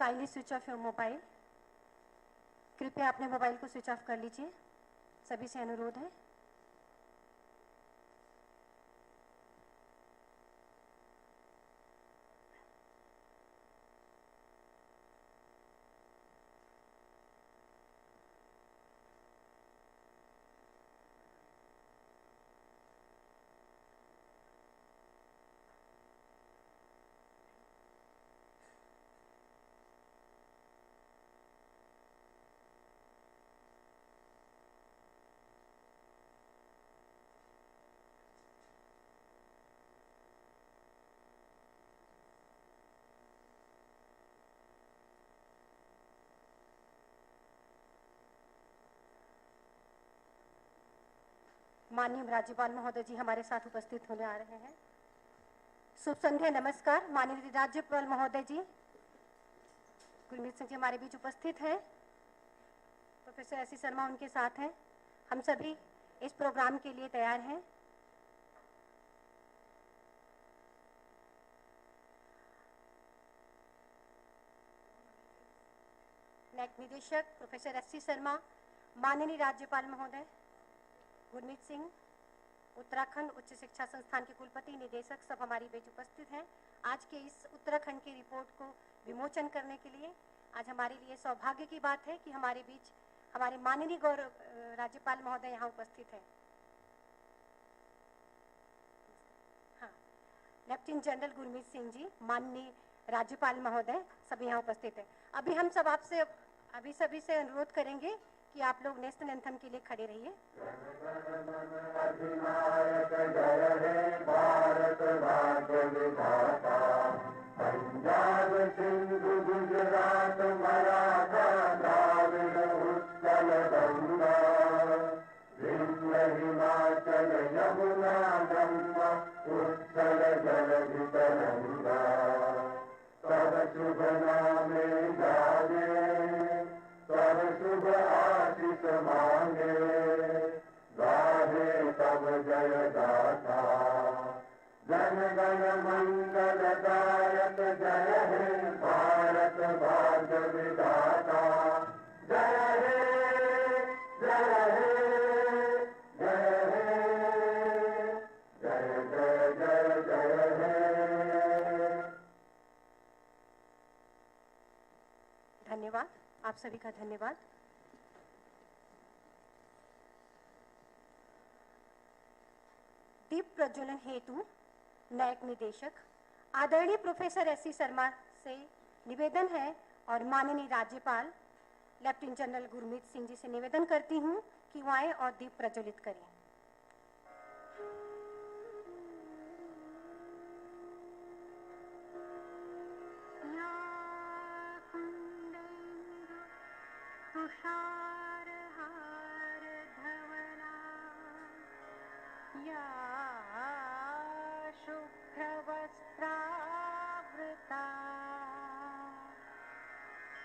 Kindly switch off your mobile. कृपया अपने mobile को स्विच ऑफ कर लीजिए, सभी से अनुरोध है। माननीय राज्यपाल महोदय जी हमारे साथ उपस्थित होने आ रहे हैं। शुभ संध्या, नमस्कार। माननीय राज्यपाल महोदय जी गुरमीत सिंह जी हमारे बीच उपस्थित हैं। प्रोफेसर एस सी शर्मा उनके साथ हैं। हम सभी इस प्रोग्राम के लिए तैयार हैं। नैक निदेशक प्रोफेसर एस सी शर्मा, माननीय राज्यपाल महोदय गुरमीत सिंह, उत्तराखंड उच्च शिक्षा संस्थान के कुलपति निदेशक सब हमारी बीच उपस्थित हैं। आज के इस उत्तराखंड की रिपोर्ट को विमोचन करने के लिए आज हमारे लिए सौभाग्य की बात है कि हमारे बीच हमारे माननीय राज्यपाल महोदय यहाँ उपस्थित हैं। हाँ, लेफ्टिनेंट जनरल गुरमीत सिंह जी, माननीय राज्यपाल महोदय सभी यहाँ उपस्थित हैं। अभी हम सब आपसे अभी सभी से अनुरोध करेंगे कि आप लोग नेशनल एंथम के लिए खड़े रहिए। अधिनायक जय हे भारत भाग्य विधाता, पंजाब सिंधु गुजरात मराठा द्राविड़ उत्कल गंगा, विंध्य हिमाचल यमुना गंगा उत्कल जलधि तरंगा, तब शुभ नामे गावे तब शुभ आशीष मांगे, गाहे तब जय गाथा, जन गण मंगल दायक जय हे भारत भाग्य विधाता, जय हे जय हे जय हे जय जय जय जय हे। धन्यवाद, आप सभी का धन्यवाद। दीप प्रज्वलन हेतु नैक निदेशक आदरणीय प्रोफेसर एस सी शर्मा से निवेदन है और माननीय राज्यपाल लेफ्टिनेंट जनरल गुरमीत सिंह जी से निवेदन करती हूँ कि वो आए और दीप प्रज्वलित करें। तुषारहार धवला या शुभ्रवस्त्रावृता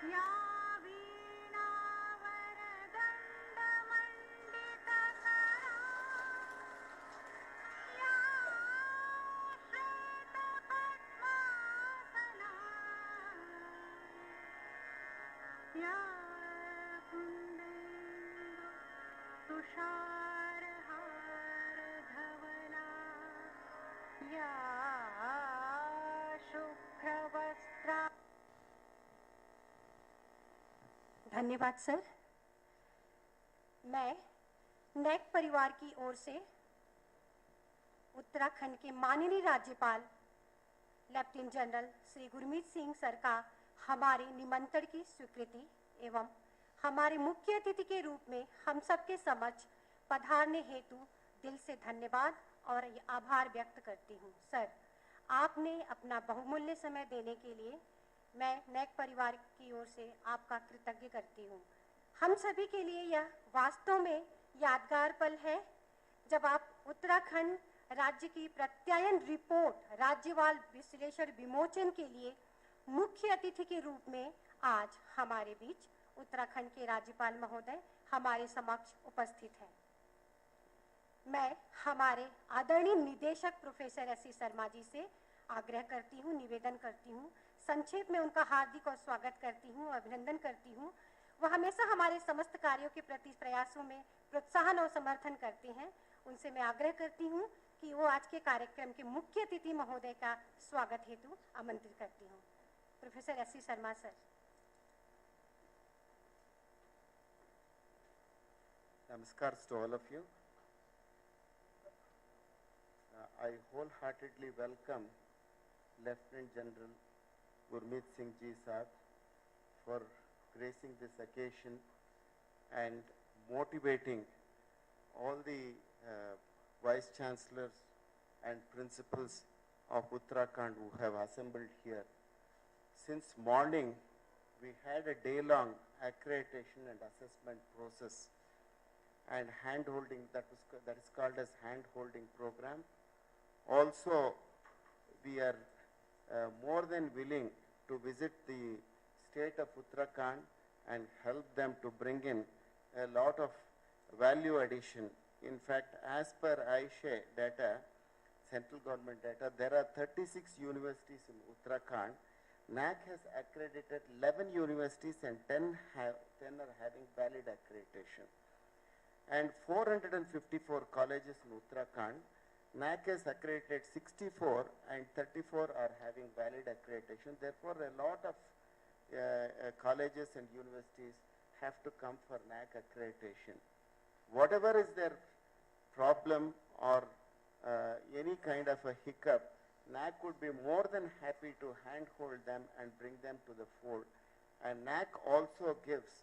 या वीणावरदण्डमण्डितकरा या श्वेतपद्मासना या तुषारहार धवला या शुभ्रवस्त्रा। धन्यवाद सर। मैं नैक परिवार की ओर से उत्तराखंड के माननीय राज्यपाल lieutenant general Shri Gurmeet Singh sir का हमारे निमंत्रण की स्वीकृति एवं हमारे मुख्य अतिथि के रूप में हम सबके समक्ष पधारने हेतु दिल से धन्यवाद और आभार व्यक्त करती हूँ। सर, आपने अपना बहुमूल्य समय देने के लिए मैं नैक परिवार की ओर से आपका कृतज्ञ करती हूँ। हम सभी के लिए यह वास्तव में यादगार पल है जब आप उत्तराखंड राज्य की प्रत्यायन रिपोर्ट राज्यपाल विश्लेषण विमोचन के लिए मुख्य अतिथि के रूप में आज हमारे बीच उत्तराखंड के राज्यपाल महोदय हमारे समक्ष उपस्थित हैं। मैं हमारे आदरणीय निदेशक professor S C Sharma ji से आग्रह करती हूँ, निवेदन करती हूँ, संक्षेप में उनका हार्दिक और स्वागत करती हूँ, अभिनंदन करती हूँ। वह हमेशा हमारे समस्त कार्यों के प्रति प्रयासों में प्रोत्साहन और समर्थन करते हैं। उनसे मैं आग्रह करती हूँ कि वो आज के कार्यक्रम के मुख्य अतिथि महोदय का स्वागत हेतु आमंत्रित करती हूँ। Professor S C Sharma sir. Namaskar to all of you. I wholeheartedly welcome Lieutenant General Gurmit Singh ji Saab for gracing this occasion and motivating all the Vice Chancellors and Principals of Uttarakhand who have assembled here. Since morning, we had a day-long accreditation and assessment process and hand-holding, that is called as hand-holding program. Also, we are more than willing to visit the state of Uttarakhand and help them to bring in a lot of value addition. In fact, as per AISHE data, central government data, there are 36 universities in Uttarakhand. NAAC has accredited 11 universities and 10 are having valid accreditation. And 454 colleges in Uttarakhand. NAAC has accredited 64 and 34 are having valid accreditation. Therefore, a lot of colleges and universities have to come for NAAC accreditation. Whatever is their problem or any kind of a hiccup, NAAC would be more than happy to handhold them and bring them to the fold. And NAAC also gives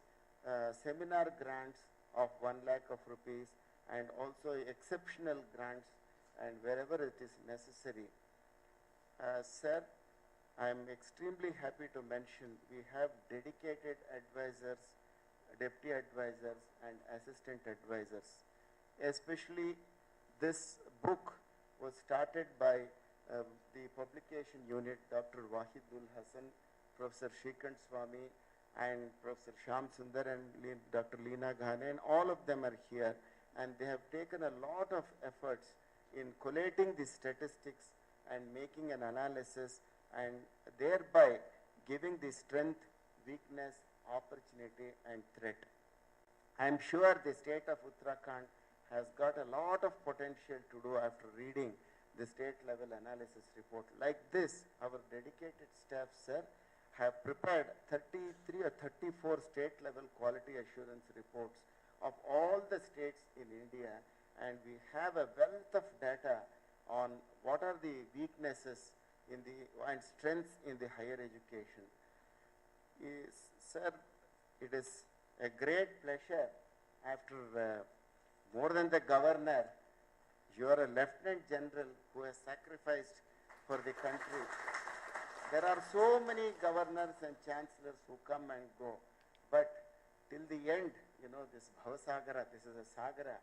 seminar grants of 1 lakh of rupees and also exceptional grants and wherever it is necessary. Sir, I am extremely happy to mention we have dedicated advisors, deputy advisors and assistant advisors. Especially this book was started by the publication unit, Dr. Wahidul Hassan, Professor Shrikant Swami, and Professor Shyam Sundar and Dr. Leena Ghane, and all of them are here. And they have taken a lot of efforts in collating the statistics and making an analysis and thereby giving the strength, weakness, opportunity and threat. I am sure the state of Uttarakhand has got a lot of potential to do after reading the state level analysis report. Like this, our dedicated staff, sir, have prepared 33 or 34 state level quality assurance reports of all the states in India, and we have a wealth of data on what are the weaknesses in the and strengths in the higher education. Sir, it is a great pleasure after more than the governor, you are a lieutenant general who has sacrificed for the country. There are so many governors and chancellors who come and go, but till the end, you know, this Bhavasagara, this is a Sagara.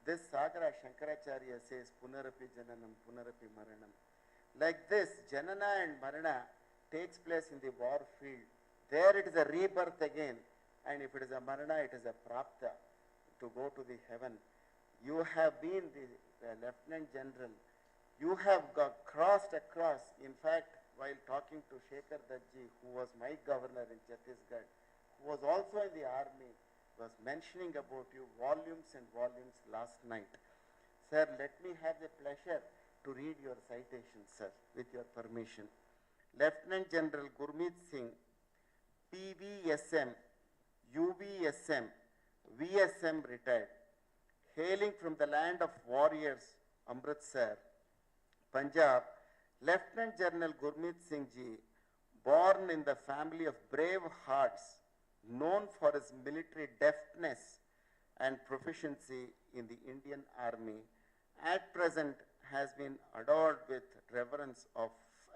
This Sagara, Shankaracharya says, Punarapi Jananam, Punarapi Maranam. Like this, Janana and Marana takes place in the war field. There it is a rebirth again, and if it is a Marana, it is a Prapta, to go to the heaven. You have been the Lieutenant General. You have crossed across, in fact, while talking to Shekhar Dajji, who was my governor in Chhattisgarh, who was also in the army, was mentioning about you volumes and volumes last night. Sir, let me have the pleasure to read your citation, sir, with your permission. Lieutenant General Gurmit Singh, PVSM, UVSM, VSM retired, hailing from the land of warriors, Amritsar, Punjab, Lieutenant General Gurmit Singh ji, born in the family of brave hearts, known for his military deftness and proficiency in the Indian Army, at present has been adored with reverence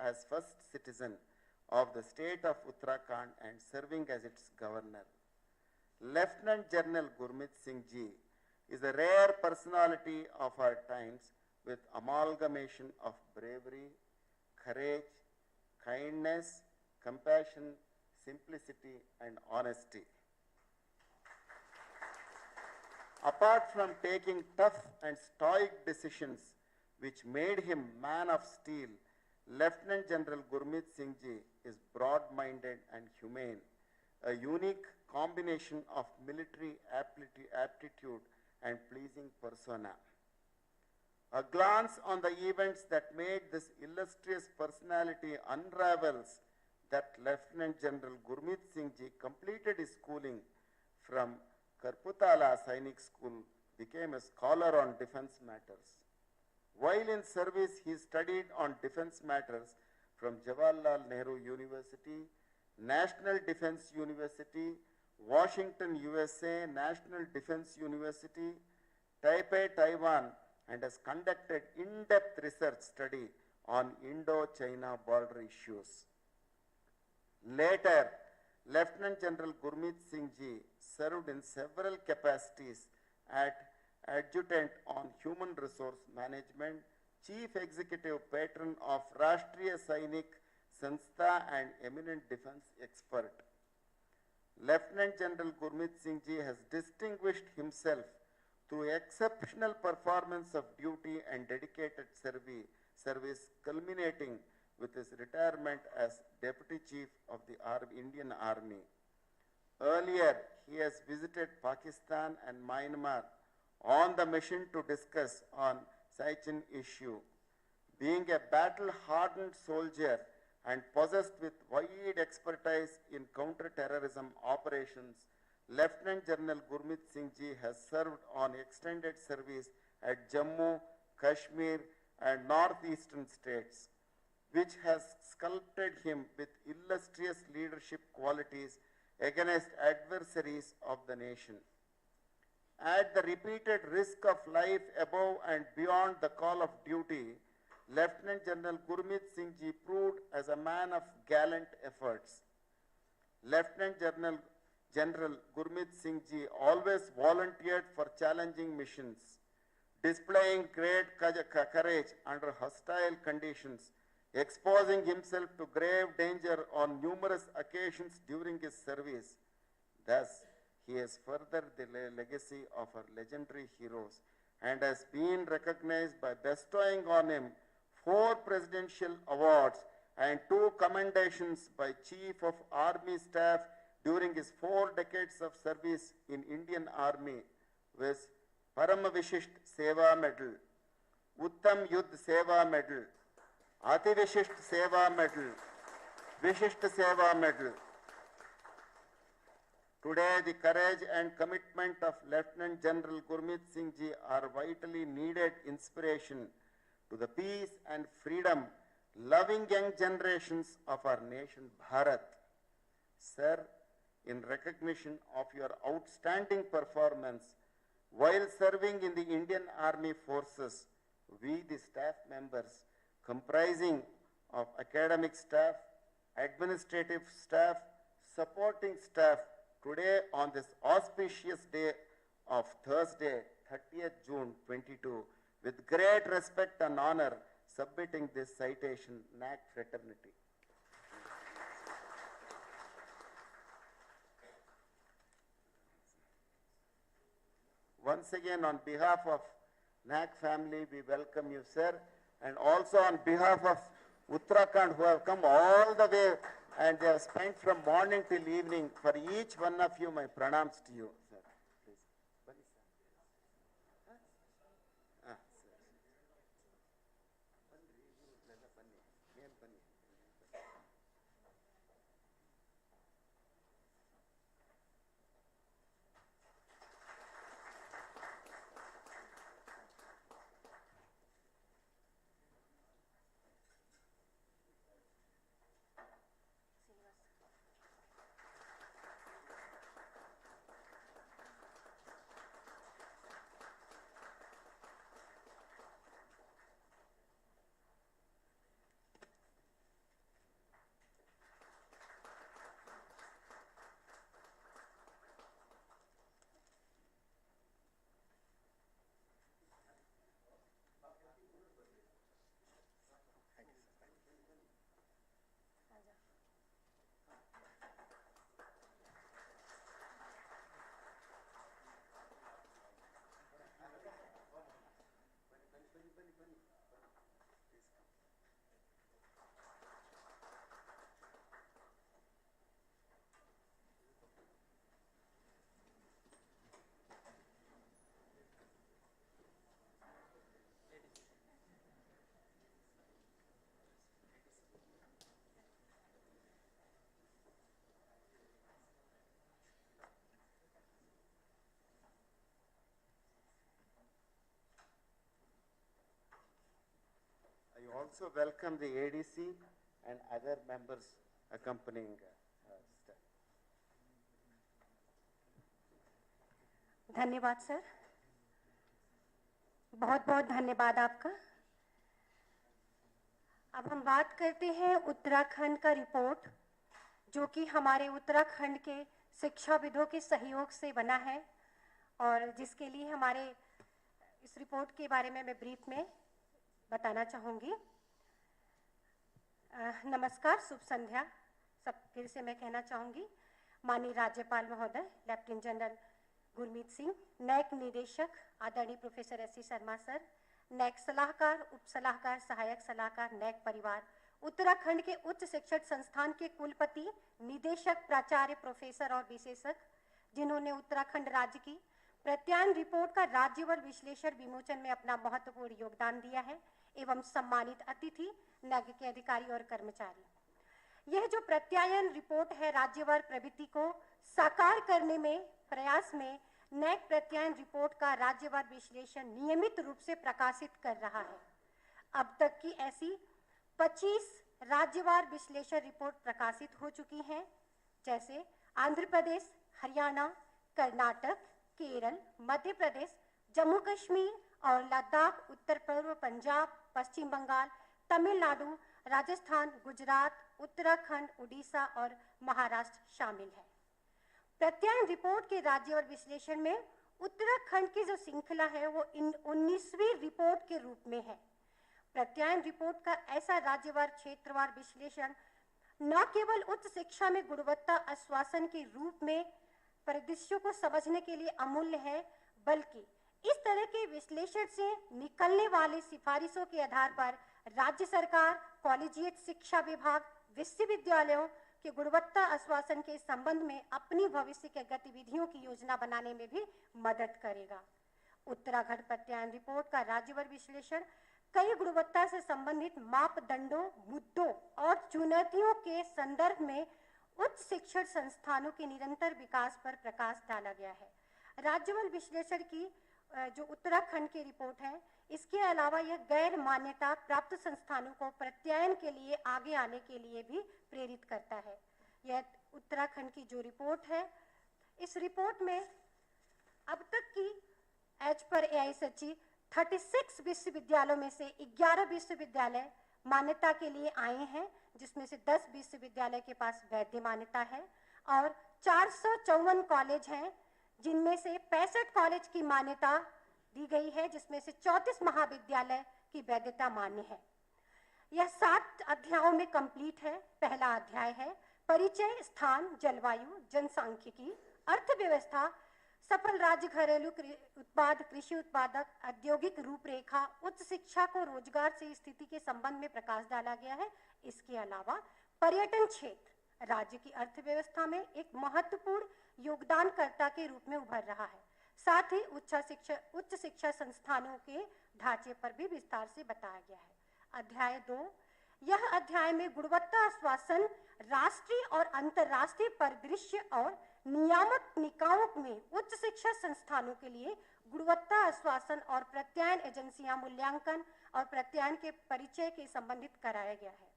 as first citizen of the state of Uttarakhand and serving as its governor. Lieutenant General Gurmit Singh ji is a rare personality of our times with amalgamation of bravery, courage, kindness, compassion, simplicity and honesty. Apart from taking tough and stoic decisions which made him man of steel, Lieutenant General Gurmit Singh Ji is broad-minded and humane, a unique combination of military aptitude and pleasing persona. A glance on the events that made this illustrious personality unravels that Lieutenant General Gurmit Singh Ji completed his schooling from Karputala Sainik School, became a scholar on defense matters. While in service, he studied on defense matters from Jawaharlal Nehru University, National Defense University, Washington, USA, National Defense University, Taipei, Taiwan, and has conducted in-depth research study on Indo-China border issues. Later, Lieutenant General Gurmit Singh Ji served in several capacities at Adjutant on Human Resource Management, Chief Executive Patron of Rashtriya Sainik Sanstha and eminent defense expert. Lieutenant General Gurmit Singh Ji has distinguished himself through exceptional performance of duty and dedicated service culminating with his retirement as Deputy Chief of the Indian Army. Earlier, he has visited Pakistan and Myanmar on the mission to discuss on Siachen issue. Being a battle-hardened soldier and possessed with wide expertise in counter-terrorism operations, Lieutenant General Gurmit Singh Ji has served on extended service at Jammu, Kashmir and northeastern states, which has sculpted him with illustrious leadership qualities against adversaries of the nation. At the repeated risk of life above and beyond the call of duty, Lieutenant General Gurmit Singh Ji proved as a man of gallant efforts. Lieutenant General Gurmit Singh Ji always volunteered for challenging missions, displaying great courage under hostile conditions, exposing himself to grave danger on numerous occasions during his service. Thus, he has furthered the legacy of our legendary heroes and has been recognized by bestowing on him 4 presidential awards and 2 commendations by Chief of Army Staff during his 4 decades of service in Indian Army with Parama Vishisht Seva Medal, Uttam Yudh Seva Medal, Ati Vishisht Seva Medal, Vishisht Seva Medal. Today, the courage and commitment of Lieutenant General Gurmit Singh Ji are vitally needed inspiration to the peace and freedom loving young generations of our nation, Bharat. Sir, in recognition of your outstanding performance while serving in the Indian Army Forces, we, the staff members, comprising of academic staff, administrative staff, supporting staff, today on this auspicious day of Thursday, 30th June 22, with great respect and honor, submitting this citation, NAAC fraternity. Once again, on behalf of NAAC family, we welcome you, sir, and also on behalf of Uttarakhand, who have come all the way and they have spent from morning till evening. For each one of you, my pranams to you, sir. Please. Bunny, sir. Sir. Bunny. also welcome the ADC and other members accompanying staff. धन्यवाद sir, बहुत बहुत धन्यवाद आपका। अब हम बात करते हैं उत्तराखंड का रिपोर्ट, जो कि हमारे उत्तराखंड के शिक्षाविदों के सहयोग से बना है और जिसके लिए हमारे इस रिपोर्ट के बारे में मैं ब्रीफ में बताना चाहूँगी। नमस्कार, शुभ संध्या। सब फिर से मैं कहना चाहूँगी, माननीय राज्यपाल महोदय lieutenant general Gurmeet Singh, NAAC निदेशक आदरणीय professor S C Sharma sir, NAAC सलाहकार, उप सलाहकार, सहायक सलाहकार, नैक परिवार, उत्तराखंड के उच्च शिक्षण संस्थान के कुलपति, निदेशक, प्राचार्य, प्रोफेसर और विशेषज्ञ, जिन्होंने उत्तराखंड राज्य की प्रत्यायन रिपोर्ट का राज्यवार विश्लेषण विमोचन में अपना महत्वपूर्ण योगदान दिया है, एवं सम्मानित अतिथि, नैक के अधिकारी और कर्मचारी। यह जो प्रत्यायन रिपोर्ट है राज्यवार प्रवृत्ति को साकार करने में प्रयास में नैक प्रत्यायन रिपोर्ट का राज्यवार विश्लेषण नियमित रूप से प्रकाशित कर रहा है। अब तक की ऐसी 25 राज्यवार विश्लेषण रिपोर्ट प्रकाशित हो चुकी हैं, जैसे आंध्र प्रदेश, हरियाणा, कर्नाटक, केरल, मध्य प्रदेश, जम्मू कश्मीर और लद्दाख, उत्तर पूर्व पंजाब, पश्चिम बंगाल, तमिलनाडु, राजस्थान, गुजरात, उत्तराखंड, उड़ीसा और महाराष्ट्र शामिल है। प्रत्यायन रिपोर्ट के राज्यवार विश्लेषण में उत्तराखंड की जो श्रृंखला है वो 19वीं रिपोर्ट के रूप में है। प्रत्यायन रिपोर्ट का ऐसा राज्यवार क्षेत्रवार विश्लेषण न केवल उच्च शिक्षा में गुणवत्ता आश्वासन के रूप में परिदृश्यों को समझने के लिए अमूल्य है, बल्कि इस तरह के विश्लेषण से निकलने वाले सिफारिशों के आधार पर राज्य सरकार, कॉलेजिएट शिक्षा विभाग, विश्वविद्यालयों के गुणवत्ता आश्वासन के संबंध में अपनी भविष्य के गतिविधियों की योजना बनाने में भी मदद करेगा। उत्तराखंड प्रत्यायन रिपोर्ट का राज्यवार विश्लेषण कई गुणवत्ता से संबंधित मापदंडों, मुद्दों और चुनौतियों के संदर्भ में उच्च शिक्षण संस्थानों के निरंतर विकास पर प्रकाश डाला गया है। राज्यवार विश्लेषण की जो उत्तराखंड की रिपोर्ट है, इसके अलावा यह गैर मान्यता प्राप्त संस्थानों को प्रत्यायन के लिए आगे आने के लिए भी प्रेरित करता है। यह उत्तराखंड की जो रिपोर्ट है, इस रिपोर्ट में अब तक की एज पर एआई सचिव 36 विश्वविद्यालयों में से 11 विश्वविद्यालय मान्यता के लिए आए हैं, जिसमें से 10 विश्वविद्यालय के पास वैध मान्यता है और 454 कॉलेज हैं, जिनमें से 65 कॉलेज की मान्यता दी गई है, जिसमें से 34 महाविद्यालय की वैधता मान्य है। यह 7 अध्यायों में कंप्लीट है। पहला अध्याय है परिचय, स्थान, जलवायु, जनसांख्यिकी, अर्थव्यवस्था, सफल राज्य घरेलू उत्पाद, कृषि उत्पादक, औद्योगिक रूपरेखा, उच्च शिक्षा को रोजगार से स्थिति के संबंध में प्रकाश डाला गया है। इसके अलावा पर्यटन क्षेत्र राज्य की अर्थव्यवस्था में एक महत्वपूर्ण योगदानकर्ता के रूप में उभर रहा है। साथ ही उच्च शिक्षा संस्थानों के ढांचे पर भी विस्तार से बताया गया है। अध्याय 2, यह अध्याय में गुणवत्ता आश्वासन राष्ट्रीय और अंतर्राष्ट्रीय परिदृश्य और नियामक निकायों में उच्च शिक्षा संस्थानों के लिए गुणवत्ता आश्वासन और प्रत्यायन एजेंसियां मूल्यांकन और प्रत्यायन के परिचय के संबंधित कराया गया है।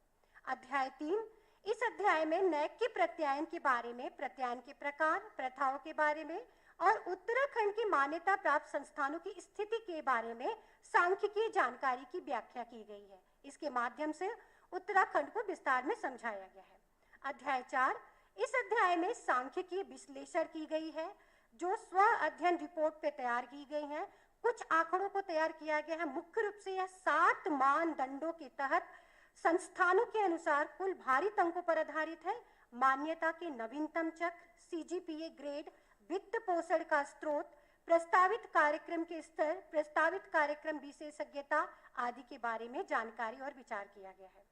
अध्याय 3, इस अध्याय में नैक के प्रत्यायन के बारे में, प्रत्यायन के प्रकार, प्रथाओं के बारे में और उत्तराखंड की मान्यता प्राप्त संस्थानों की स्थिति के बारे में सांख्यिकीय जानकारी की व्याख्या की गई है। इसके माध्यम से उत्तराखंड को विस्तार में समझाया गया है। अध्याय 4, इस अध्याय में सांख्यिकीय विश्लेषण की गई है, जो स्व अध्ययन रिपोर्ट पे तैयार की गई है। कुछ आंकड़ों को तैयार किया गया है। मुख्य रूप से यह 7 मानदंडों के तहत संस्थानों के अनुसार कुल भारित अंकों पर आधारित है। मान्यता के नवीनतम चक्र, सीजीपीए ग्रेड, वित्त पोषण का स्रोत, प्रस्तावित कार्यक्रम के स्तर, प्रस्तावित कार्यक्रम विशेषज्ञता आदि के बारे में जानकारी और विचार किया गया है।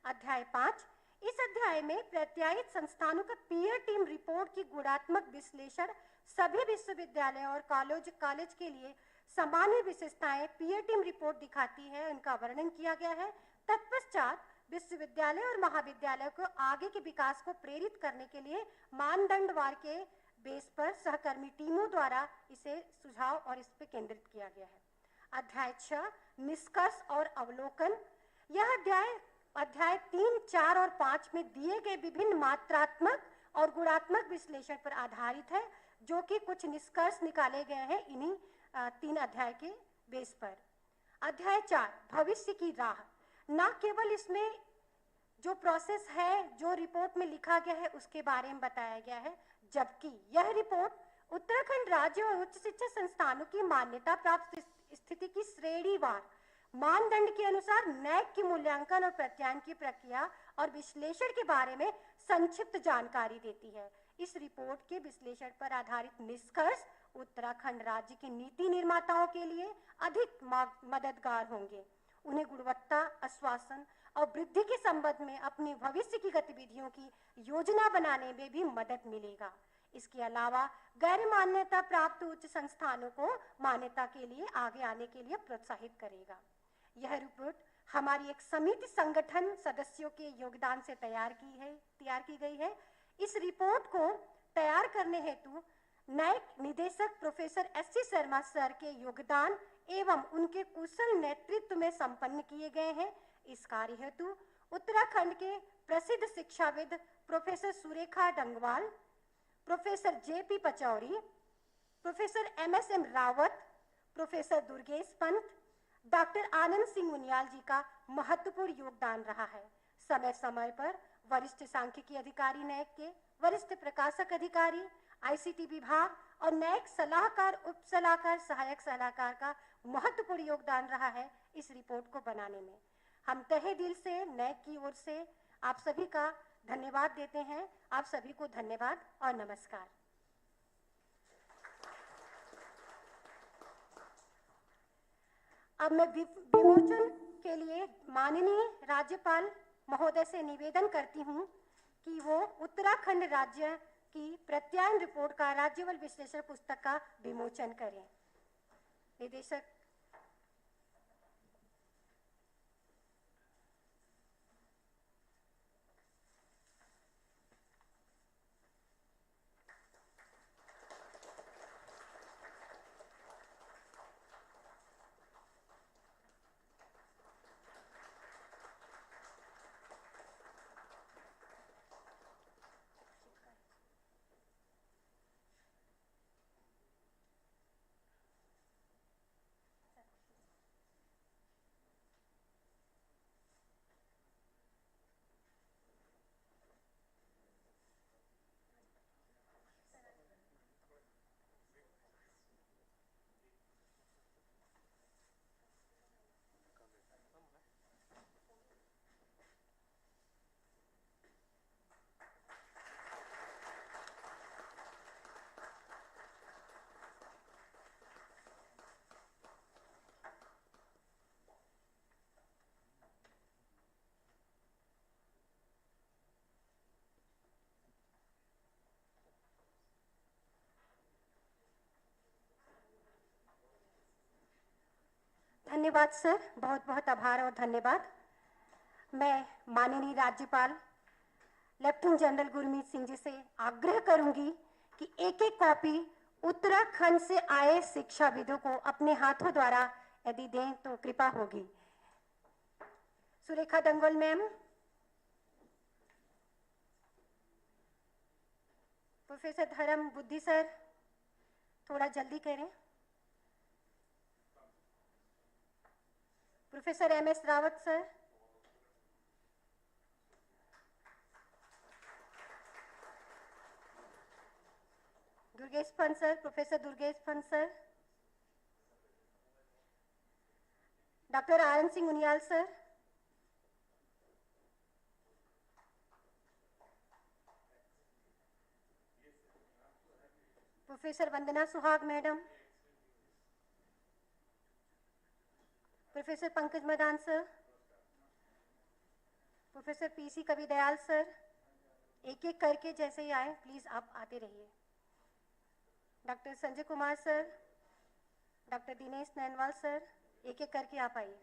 अध्याय 5, इस अध्याय में प्रत्यायित संस्थानों का पीयर टीम रिपोर्ट की गुणात्मक विश्लेषण, सभी विश्वविद्यालयों और कॉलेज के लिए सामान्य विशेषताएं पीयर टीम रिपोर्ट दिखाती है, उनका वर्णन किया गया है। तत्पश्चात विश्वविद्यालय और महाविद्यालय को आगे के विकास को प्रेरित करने के लिए मानदंडवार के बेस पर सहकर्मी टीमों द्वारा इसे सुझाव और इस पर केंद्रित किया गया है। अध्याय 6, निष्कर्ष और अवलोकन, यह अध्याय 3, 4 और 5 में दिए गए विभिन्न मात्रात्मक और गुणात्मक विश्लेषण पर आधारित है, जो कि कुछ निष्कर्ष निकाले गए हैं इन्हीं 3 अध्याय के बेस पर। अध्याय 4, भविष्य की राह। न केवल इसमें जो प्रोसेस है, जो रिपोर्ट में लिखा गया है, उसके बारे में बताया गया है, जबकि यह रिपोर्ट उत्तराखंड राज्य और उच्च शिक्षा संस्थानों की मान्यता प्राप्त स्थिति की श्रेणीवार मानदंड के अनुसार नैक की मूल्यांकन और प्रत्यायन की प्रक्रिया और विश्लेषण के बारे में संक्षिप्त जानकारी देती है। इस रिपोर्ट के विश्लेषण पर आधारित निष्कर्ष उत्तराखंड राज्य के नीति निर्माताओं के लिए अधिक मददगार होंगे। उन्हें गुणवत्ता, आश्वासन और वृद्धि के संबंध में अपनी भविष्य की गतिविधियों की योजना बनाने में भी मदद मिलेगा। इसके अलावा गैर मान्यता प्राप्त उच्च संस्थानों को मान्यता के लिए आगे आने के लिए प्रोत्साहित करेगा। यह रिपोर्ट हमारी एक समिति संगठन सदस्यों के योगदान से तैयार की गई है। इस रिपोर्ट को तैयार करने हेतु नैक निदेशक प्रोफेसर एस.सी. शर्मा सर के योगदान एवं उनके कुशल नेतृत्व में संपन्न किए गए हैं। इस कार्य हेतु उत्तराखंड के प्रसिद्ध शिक्षाविद professor Surekha Dangwal, professor J P. Pachauri, professor M S M. Rawat, professor Durgesh Pant, doctor Anand Singh Uniyal ji का महत्वपूर्ण योगदान रहा है। समय समय पर वरिष्ठ सांख्यिकी अधिकारी नैक के, वरिष्ठ प्रकाशक अधिकारी, आईसीटी विभाग और नैक सलाहकार, उप सलाहकार, सहायक सलाहकार का महत्वपूर्ण योगदान रहा है इस रिपोर्ट को बनाने में। हम तहे दिल से नैक की ओर से आप सभी का धन्यवाद देते हैं। आप सभी को धन्यवाद और नमस्कार। अब मैं विमोचन के लिए माननीय राज्यपाल महोदय से निवेदन करती हूँ कि वो उत्तराखंड राज्य की प्रत्यायन रिपोर्ट का राज्यवल विश्लेषण पुस्तक का विमोचन करें। निदेशक धन्यवाद सर, बहुत बहुत आभार और धन्यवाद। मैं माननीय राज्यपाल लेफ्टिनेंट जनरल गुरमीत सिंह जी से आग्रह करूंगी कि एक एक कॉपी उत्तराखंड से आए शिक्षाविदों को अपने हाथों द्वारा यदि दें तो कृपा होगी। सुरेखा डंगवाल मैम, प्रोफेसर धर्म बुद्धि सर, थोड़ा जल्दी करें। Professor M S. Rawat sir, Durgesh Pant sir, professor Durgesh Pant sir, doctor Anand Singh Uniyal sir, professor Vandana Suhag madam, professor Pankaj Madan sir, professor P C Kavi Dayal sir, एक एक करके जैसे ही आए प्लीज आप आते रहिए। Doctor Sanjay Kumar sir, doctor Dinesh Nainwal sir, एक एक करके आप आइए।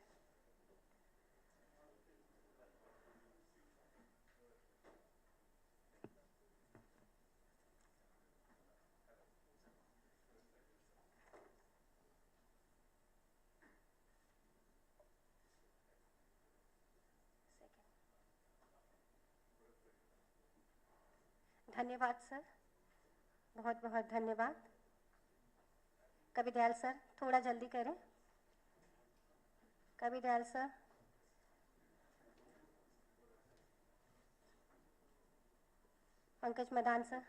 धन्यवाद सर, बहुत बहुत धन्यवाद। कवि दयाल सर, थोड़ा जल्दी करें। Kavi Dayal sir, Pankaj Madan sir,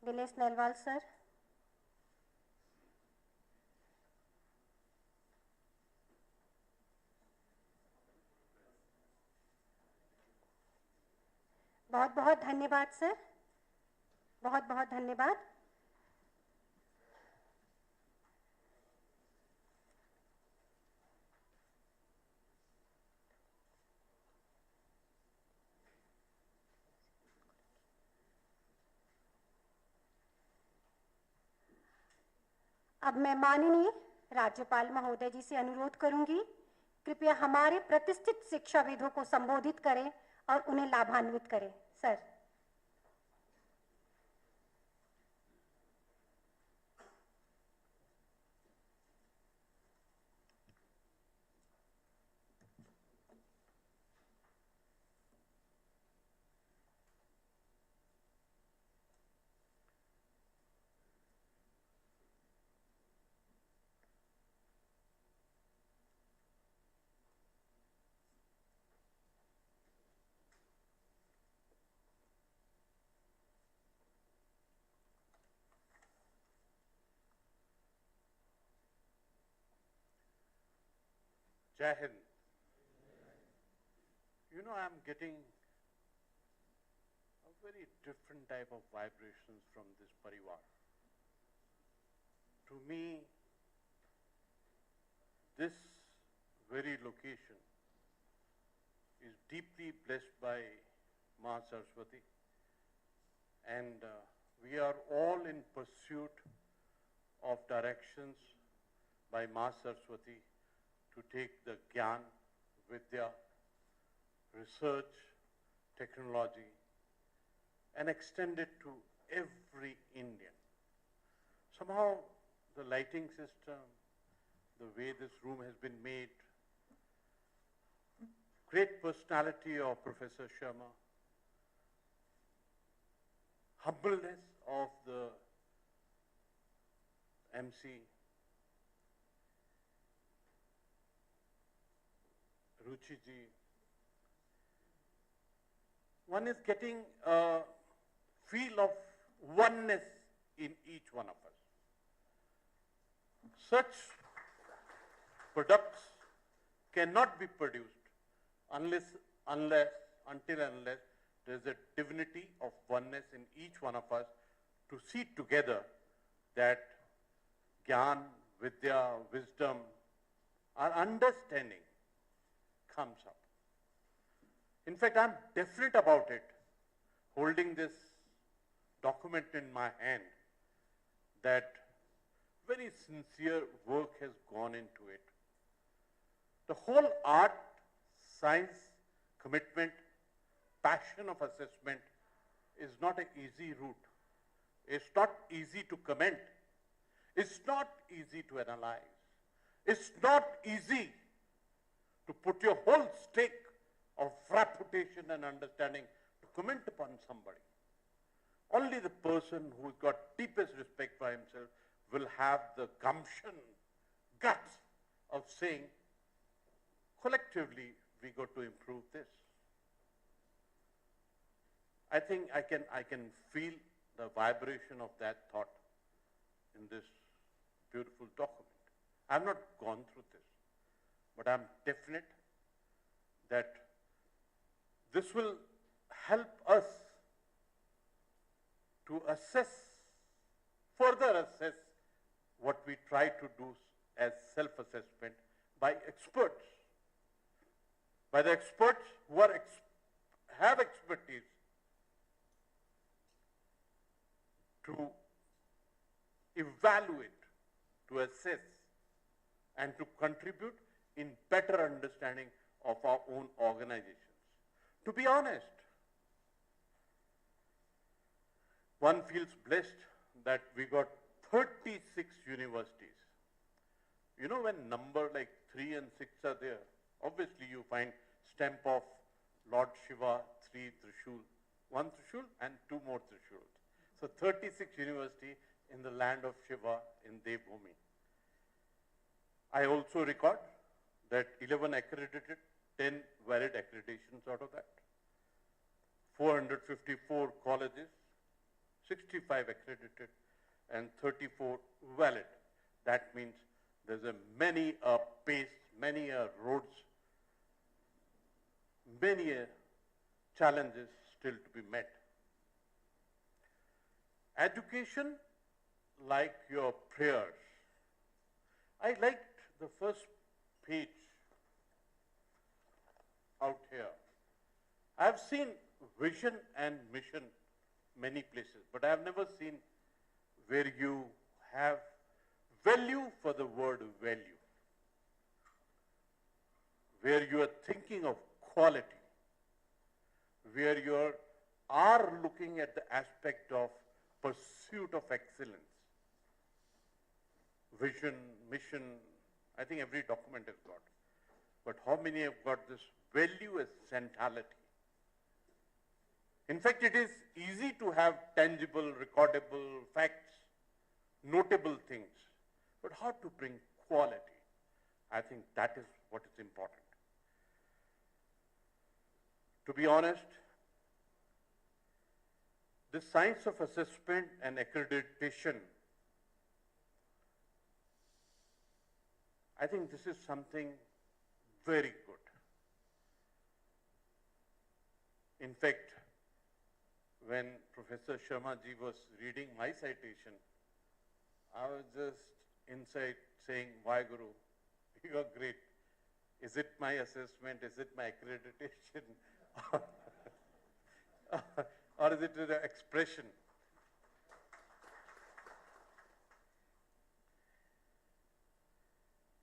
Dinesh Nelwal sir, बहुत बहुत धन्यवाद सर, बहुत बहुत धन्यवाद। अब मैं माननीय राज्यपाल महोदय जी से अनुरोध करूंगी, कृपया हमारे प्रतिष्ठित शिक्षाविदों को संबोधित करें और उन्हें लाभान्वित करें। Sir. Jai Hind. You know, I'm getting a very different type of vibrations from this parivar. To me, this very location is deeply blessed by Ma Saraswati, and we are all in pursuit of directions by Ma Saraswati to take the Gyan, Vidya, research, technology, and extend it to every Indian. Somehow, the lighting system, the way this room has been made, great personality of Professor Sharma, humbleness of the MC, Ruchi ji. One is getting a feel of oneness in each one of us. Such products cannot be produced until and unless there is a divinity of oneness in each one of us to see together that Gyan, Vidya, wisdom, our understanding comes up. In fact, I'm definite about it, holding this document in my hand, that very sincere work has gone into it. The whole art, science, commitment, passion of assessment is not an easy route. It's not easy to comment. It's not easy to analyze. It's not easy to put your whole stake of reputation and understanding to comment upon somebody. Only the person who's got deepest respect for himself will have the gumption, guts of saying, collectively, we got to improve this. I think I can feel the vibration of that thought in this beautiful document. I've not gone through this, but I'm definite that this will help us to further assess what we try to do as self-assessment by experts, by the experts who have expertise to evaluate, to assess, and to contribute in better understanding of our own organizations. To be honest, one feels blessed that we got 36 universities. You know, when number like 3 and 6 are there, obviously you find stamp of Lord Shiva, 3 Trishul, 1 Trishul and 2 more Trishuls. So 36 university in the land of Shiva in Devbhumi. I also record that 11 accredited, 10 valid accreditations out of that. 454 colleges, 65 accredited and 34 valid. That means there's a many pace, many roads, many challenges still to be met. Education, like your prayers. I liked the first page out here. I've seen vision and mission many places, but I've never seen where you have value for the word value, where you are thinking of quality, where you are looking at the aspect of pursuit of excellence. Vision, mission, I think every document has got. But how many have got this value as centrality? In fact, it is easy to have tangible, recordable facts, notable things. But how to bring quality? I think that is what is important. To be honest, the science of assessment and accreditation, I think this is something very good. In fact, when Professor Sharma ji was reading my citation, I was just inside saying, why Guru, you are great. Is it my assessment? Is it my accreditation? Or is it an expression?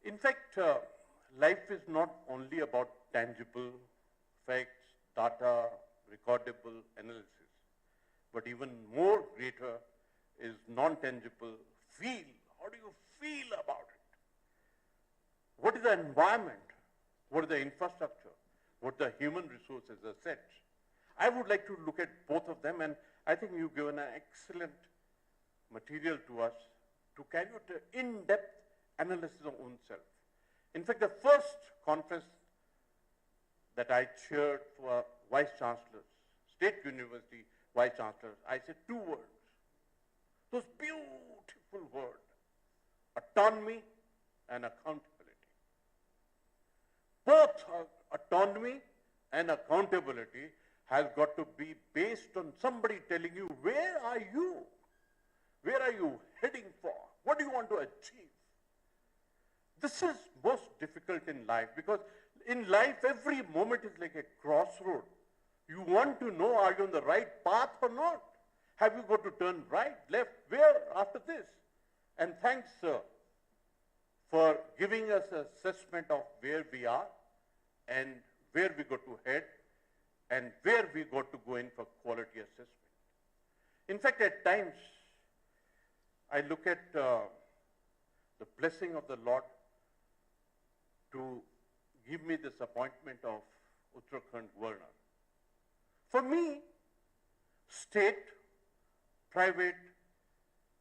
In fact, life is not only about tangible facts, data, recordable analysis, but even more greater is non-tangible feel. How do you feel about it? What is the environment? What is the infrastructure? What are the human resources, assets? I would like to look at both of them, and I think you've given an excellent material to us to carry out an in-depth analysis of oneself. In fact, the first conference that I chaired for vice chancellors, state university vice chancellors, I said 2 words. Those beautiful words, autonomy and accountability. Both autonomy and accountability has got to be based on somebody telling you, where are you? Where are you heading for? What do you want to achieve? This is most difficult in life, because in life every moment is like a crossroad. You want to know, are you on the right path or not? Have you got to turn right, left, where after this? And thanks, sir, for giving us an assessment of where we are and where we got to head and where we got to go in for quality assessment. In fact, at times, I look at the blessing of the Lord to give me this appointment of Uttarakhand governor. For me, state, private,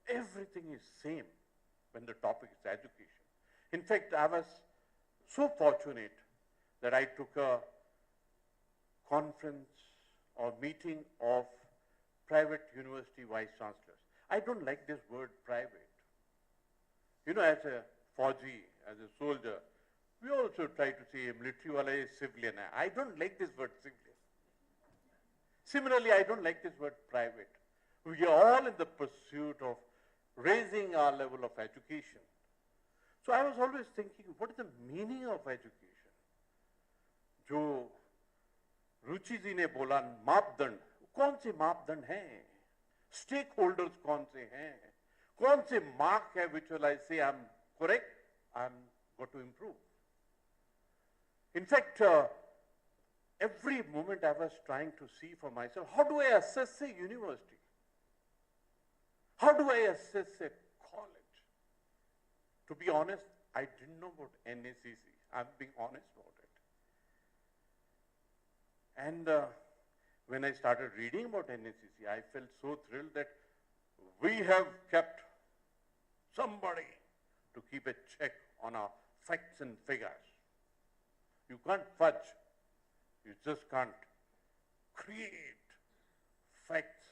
everything is same when the topic is education. In fact, I was so fortunate that I took a conference or meeting of private university vice chancellors. I don't like this word private. You know, as a Fauji, as a soldier, we also try to say military wala is civilian. I don't like this word civilian. Similarly, I don't like this word private. We are all in the pursuit of raising our level of education. So I was always thinking, what is the meaning of education? जो रुचि जी ने बोला मापदंड, कौन से मापदंड हैं? Stake holders कौन से हैं? कौन से मार्क है which will I say I'm correct, I'm got to improve. In fact, every moment I was trying to see for myself, how do I assess a university? How do I assess a college? To be honest, I didn't know about NAAC. I'm being honest about it. And when I started reading about NACC, I felt so thrilled that we have kept somebody to keep a check on our facts and figures. You can't fudge. You just can't create facts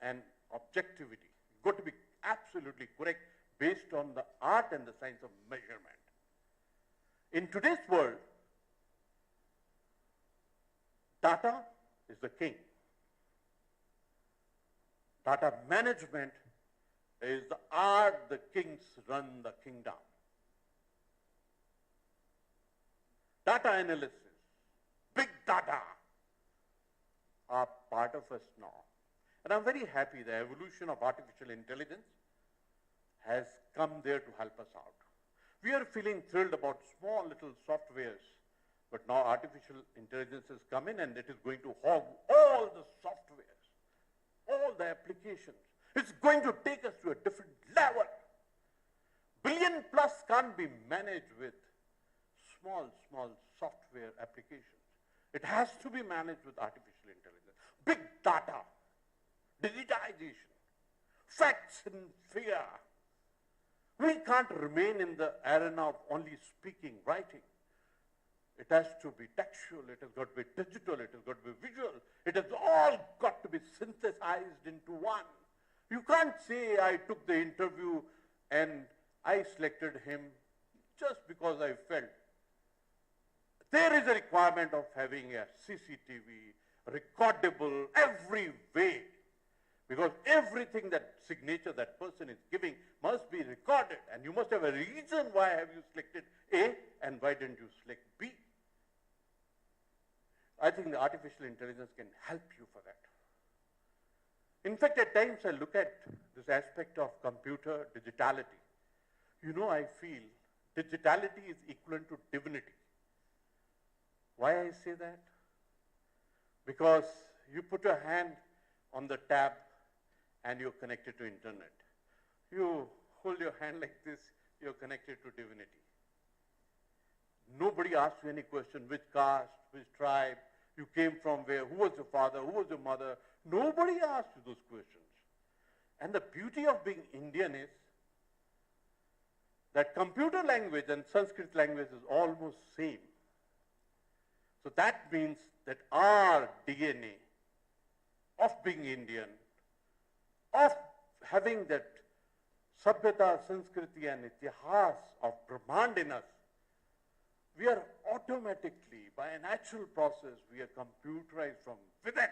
and objectivity. You've got to be absolutely correct based on the art and the science of measurement. In today's world, data is the king. Data management is the art the kings run the kingdom. Data analysis, big data are part of us now. And I'm very happy the evolution of artificial intelligence has come there to help us out. We are feeling thrilled about small little softwares, but now artificial intelligence has come in and it is going to hog all the softwares, all the applications. It's going to take us to a different level. Billion plus can't be managed with small software applications. It has to be managed with artificial intelligence. Big data, digitization, facts and figure. We can't remain in the arena of only speaking, writing. It has to be textual, it has got to be digital, it has got to be visual. It has all got to be synthesized into one. You can't say I took the interview and I selected him just because I felt. There is a requirement of having a CCTV, recordable every way. Because everything that signature that person is giving must be recorded. And you must have a reason why have you selected A and why didn't you select B. I think the artificial intelligence can help you for that. In fact, at times I look at this aspect of computer digitality. You know, I feel digitality is equivalent to divinity. Why I say that? Because you put your hand on the tab and you're connected to internet. You hold your hand like this, you're connected to divinity. Nobody asks you any question, which caste, which tribe, you came from where, who was your father, who was your mother. Nobody asks you those questions. And the beauty of being Indian is that computer language and Sanskrit language is almost same. So that means that our DNA of being Indian, of having that Sabhyata, Sanskriti and Itihas of Brahmand in us, we are automatically, by a natural process, we are computerized from within.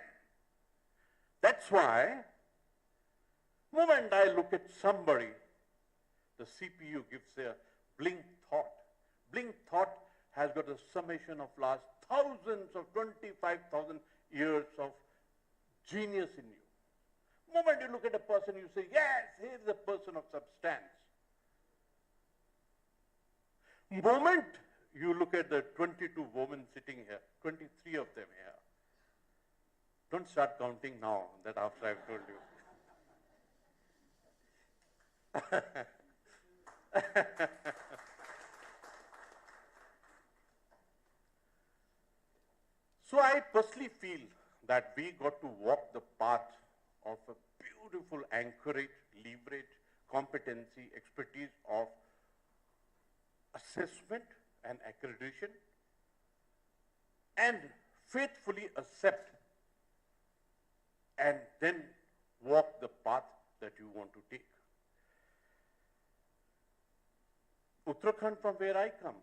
That's why, moment I look at somebody, the CPU gives a blink thought. Blink thought has got a summation of last thousands of 25,000 years of genius in you. Moment you look at a person, you say, yes, here's a person of substance. Moment you look at the 22 women sitting here, 23 of them here. Don't start counting now, that after I've told you. So I personally feel that we got to walk the path of a beautiful anchorage, leverage, competency, expertise of assessment and accreditation, and faithfully accept and then walk the path that you want to take. Uttarakhand, from where I come,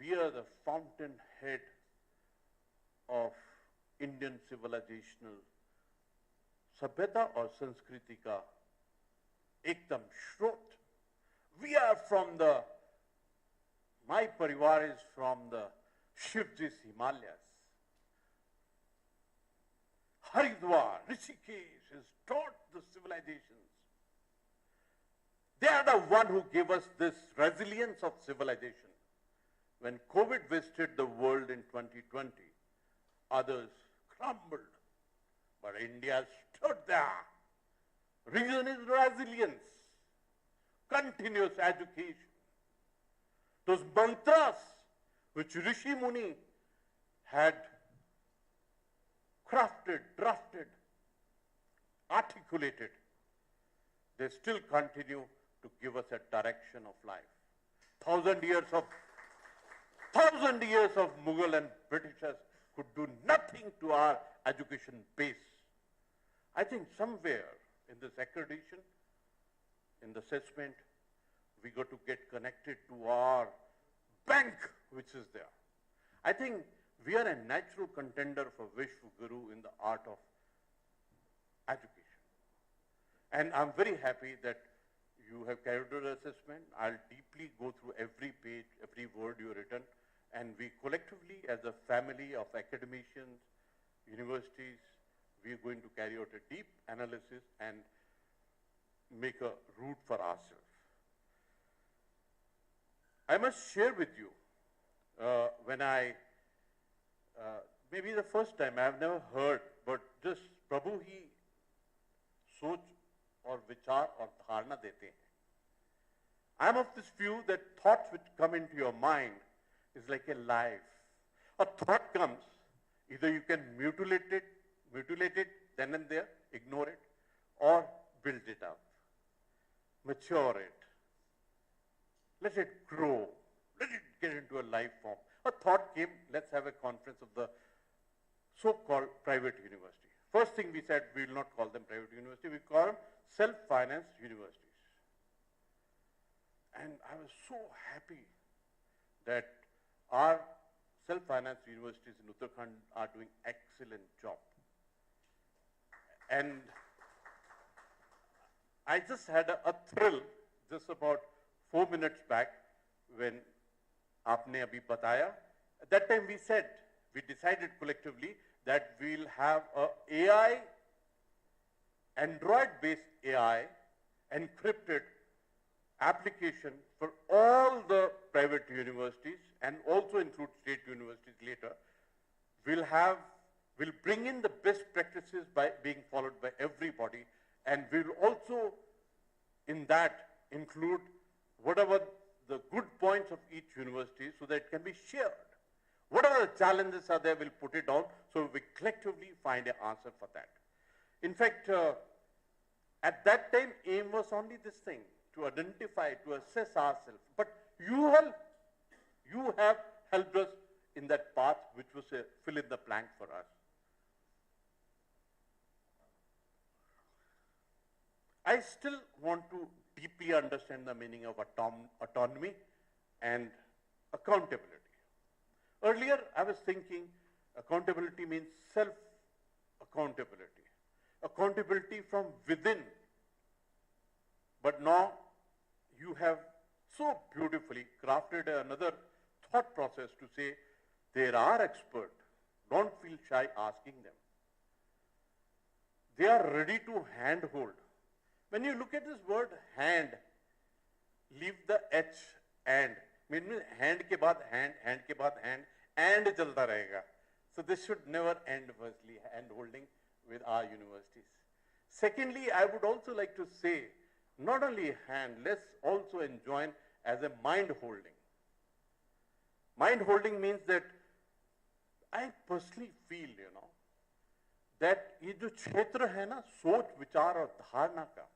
we are the fountainhead of Indian civilizational Sabhyata or Sanskriti ka ekdam shrot. We are from the, my parivar is from the Shivji's Himalayas. Haridwar, Rishikesh has taught the civilizations. They are the one who gave us this resilience of civilization. When COVID visited the world in 2020, others crumbled, but India stood there. Reason is resilience, continuous education. Those mantras which Rishi Muni had crafted, drafted, articulated, they still continue to give us a direction of life. 1,000 years of Mughal and Britishers could do nothing to our education base. I think somewhere in this accreditation, in the assessment, we got to get connected to our bank, which is there. I think we are a natural contender for Vishwa Guru in the art of education. And I'm very happy that you have carried out an assessment. I'll deeply go through every page, every word you have written, and we collectively, as a family of academicians, universities, we are going to carry out a deep analysis and make a route for ourselves. I must share with you, when I, maybe the first time, I have never heard, but just Prabhu hi soch or vichar or dharna dete hain. I am of this view that thoughts which come into your mind is like a life. A thought comes, either you can mutilate it then and there, ignore it, or build it up, mature it, let it grow, let it get into a life form. A thought came, let's have a conference of the so-called private university. First thing we said, we will not call them private university, we call them self-financed universities. And I was so happy that our self-financed universities in Uttarakhand are doing excellent job. And I just had a thrill just about 4 minutes back when aapne abhi bataya. At that time we said, we decided collectively that we'll have a AI, Android-based AI, encrypted application for all the private universities and also include state universities later. We'll bring in the best practices by being followed by everybody, and we'll also in that include whatever the good points of each university so that it can be shared. Whatever the challenges are there, we'll put it down so we collectively find an answer for that. In fact, at that time, aim was only this thing, to identify, to assess ourselves. But you have helped us in that path, which was a fill in the blank for us. I still want to deeply understand the meaning of autonomy and accountability. Earlier, I was thinking accountability means self-accountability, accountability from within. But now you have so beautifully crafted another thought process to say, there are experts, don't feel shy asking them. They are ready to handhold. When you look at this word hand, leave the H and. Means hand ke baad hand, hand ke baad hand, and chalta rahega. So this should never end, firstly, hand holding with our universities. Secondly, I would also like to say, not only hand, let's also enjoin as a mind holding. Mind holding means that I personally feel, that ये जो क्षेत्र है ना, सोच, विचार और धारणा का,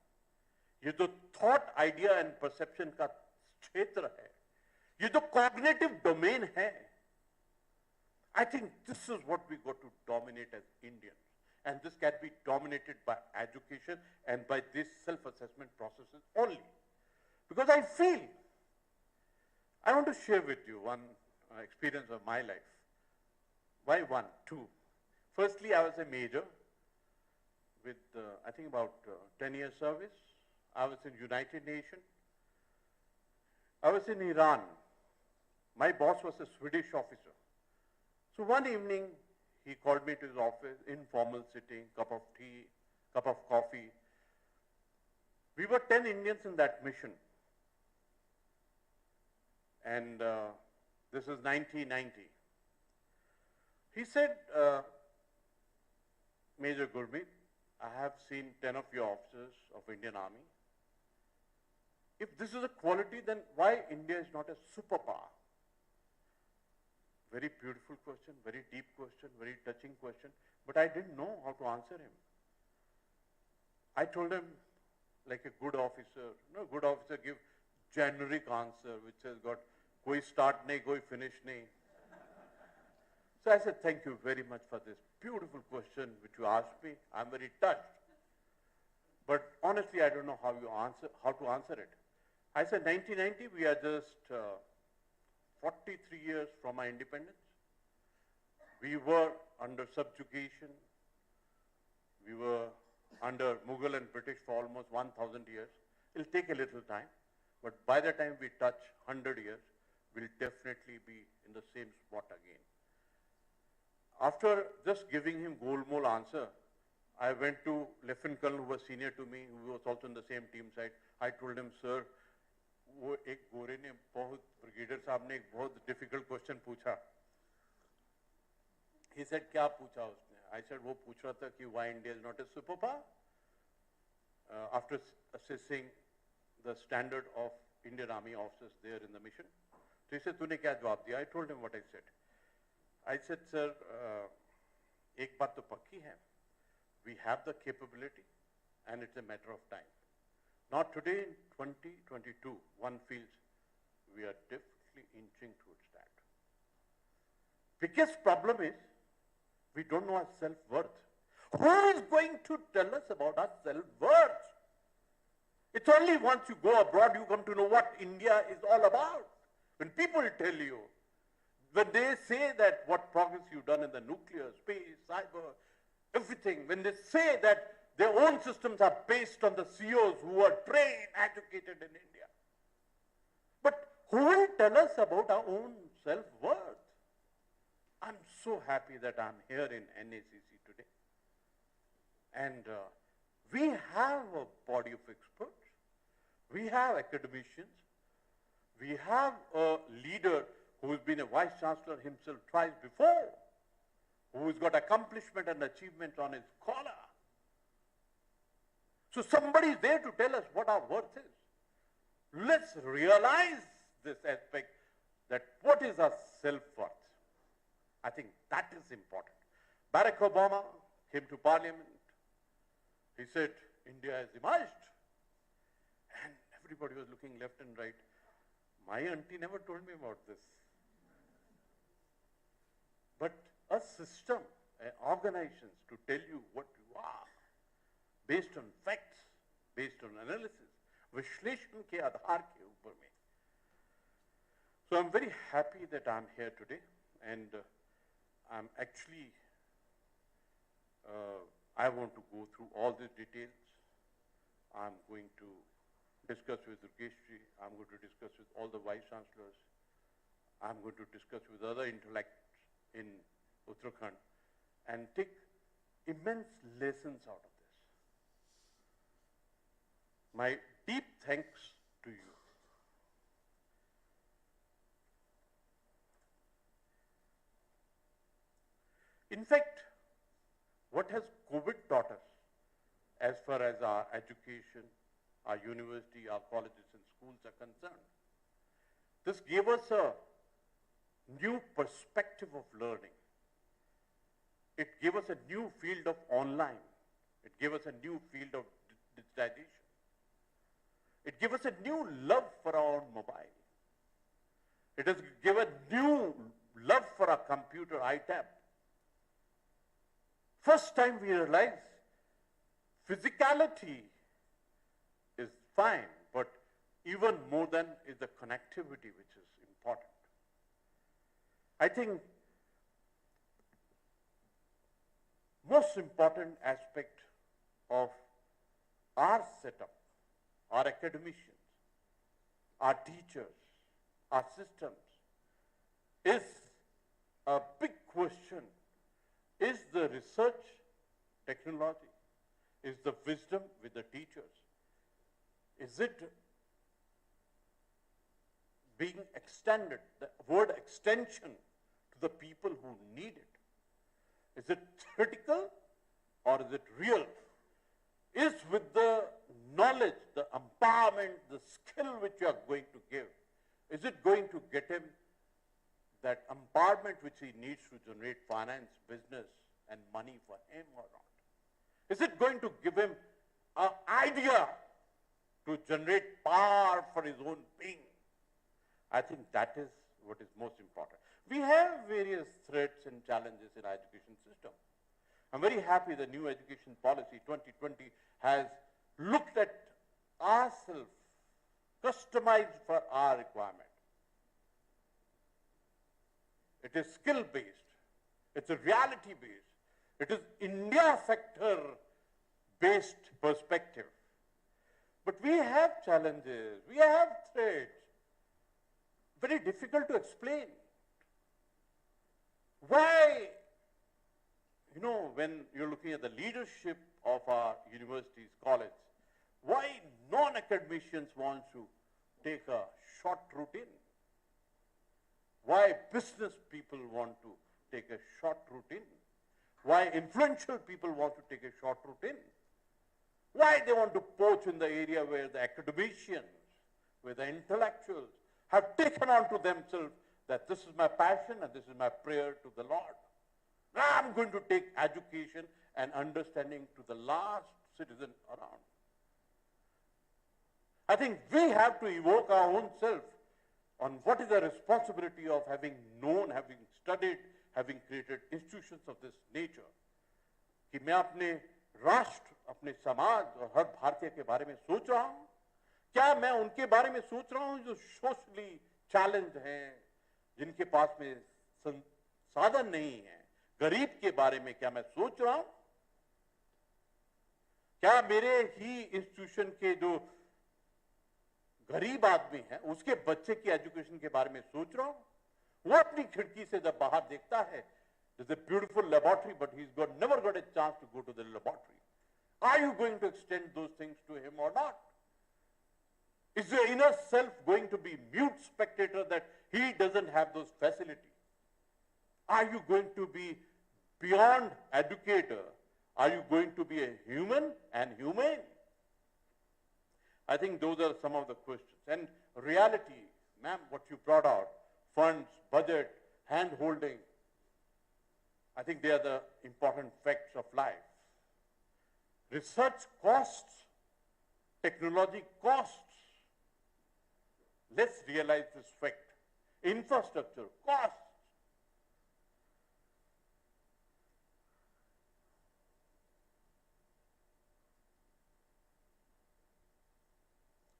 ये जो thought, idea and perception का क्षेत्र है, ये जो cognitive domain है, I think this is what we got to dominate as Indians. And this can be dominated by education and by these self-assessment processes only. Because I feel, I want to share with you one experience of my life. Why one? Two. Firstly, I was a major with, I think about 10 years service. I was in United Nations. I was in Iran. My boss was a Swedish officer. So one evening, he called me to his office, informal sitting, cup of tea, cup of coffee. We were 10 Indians in that mission. And this is 1990. He said, Major Gurmit, I have seen 10 of your officers of Indian Army. If this is a quality, then why India is not a superpower? Very beautiful question, very deep question, very touching question, but I didn't know how to answer him. I told him, like a good officer, good officer give generic answer which has got koi start nahi, koi finish nahi. So I said, thank you very much for this beautiful question which you asked me. I'm very touched. But honestly, I don't know how to answer it. I said, 1990, we are just 43 years from our independence. We were under subjugation. We were under Mughal and British for almost 1,000 years. It'll take a little time, but by the time we touch 100 years, we'll definitely be in the same spot again. After just giving him goal-mole answer, I went to Lieutenant Colonel who was senior to me, who was also in the same team side. I told him, sir, वो एक गोरे ने बहुत brigadier साहब ने एक बहुत difficult question पूछा. He said, क्या पूछा उसने? I said, वो पूछ रहा था कि why India is not a superpower? After assessing the standard of Indian Army officers there in the mission. So he said, तूने क्या जवाब दिया? I told him what I said. I said, sir, एक बात तो पक्की है. We have the capability and it's a matter of time. Now today in 2022, one feels we are definitely inching towards that. Biggest problem is we don't know our self-worth. Who is going to tell us about our self-worth? It's only once you go abroad you come to know what India is all about. When people tell you, when they say that what progress you've done in the nuclear, space, cyber, everything, when they say that their own systems are based on the CEOs who are trained, educated in India. But who will tell us about our own self-worth? I'm so happy that I'm here in NACC today. And we have a body of experts. We have academicians. We have a leader who's been a vice chancellor himself twice before, who's got accomplishment and achievement on his collar. So somebody is there to tell us what our worth is. Let's realize this aspect, that what is our self-worth. I think that is important. Barack Obama came to Parliament. He said, India has emerged. And everybody was looking left and right. My auntie never told me about this. But a system, organizations to tell you what you are, based on facts, based on analysis, विश्लेषण के आधार के ऊपर में. So I'm very happy that I'm here today, and I'm actually, I want to go through all these details. I'm going to discuss with Durgeshji, I'm going to discuss with all the vice chancellors, I'm going to discuss with other intellects in Uttarakhand, and take immense lessons out of this. My deep thanks to you. In fact, what has COVID taught us as far as our education, our university, our colleges and schools are concerned? This gave us a new perspective of learning. It gave us a new field of online. It gave us a new field of digitization. It gave us a new love for our own mobile. It has given new love for our computer, iTab. First time we realized physicality is fine, but even more than is the connectivity which is important. I think most important aspect of our setup, our academicians, our teachers, our systems, is a big question. Is the research technology, is the wisdom with the teachers, is it being extended, the word extension, to the people who need it? Is it theoretical or is it real? Is with the knowledge, the empowerment, the skill which you are going to give, is it going to get him that empowerment which he needs to generate finance, business, and money for him or not? Is it going to give him an idea to generate power for his own being? I think that is what is most important. We have various threats and challenges in our education system. I'm very happy the new education policy 2020 has looked at ourselves, customized for our requirement. It is skill-based. It's a reality-based. It is India factor-based perspective. But we have challenges. We have threats. Very difficult to explain. Why, when you're looking at the leadership of our universities, college, why non-academicians want to take a short route in? Why business people want to take a short route in? Why influential people want to take a short route in? Why they want to poach in the area where the academicians, where the intellectuals have taken on to themselves that this is my passion and this is my prayer to the Lord. Now I'm going to take education and understanding to the last citizen around. I think we have to evoke our own self on what is the responsibility of having known, having studied, having created institutions of this nature. कि मैं अपने राष्ट्र, अपने समाज और हर भारतीय के बारे में सोच रहा हूं? क्या मैं उनके बारे में सोच रहा हूं जो सोशली चैलेंज हैं, जिनके पास में साधन नहीं है? गरीब के बारे में क्या मैं सोच रहा हूं? क्या मेरे ही इंस्टीट्यूशन के जो गरीब आदमी है उसके बच्चे की एजुकेशन के बारे में सोच रहा हूं? वो अपनी खिड़की से जब बाहर देखता है, there's a beautiful laboratory, but never got a chance to go to the laboratory. Are you going to extend those things to him or not? Is your inner self going to be mute spectator that he doesn't have those facilities? Are you going to be beyond educator? Are you going to be a human and humane? I think those are some of the questions. And reality, ma'am, what you brought out, funds, budget, hand-holding, I think they are the important facts of life. Research costs, technology costs. Let's realize this fact. Infrastructure costs.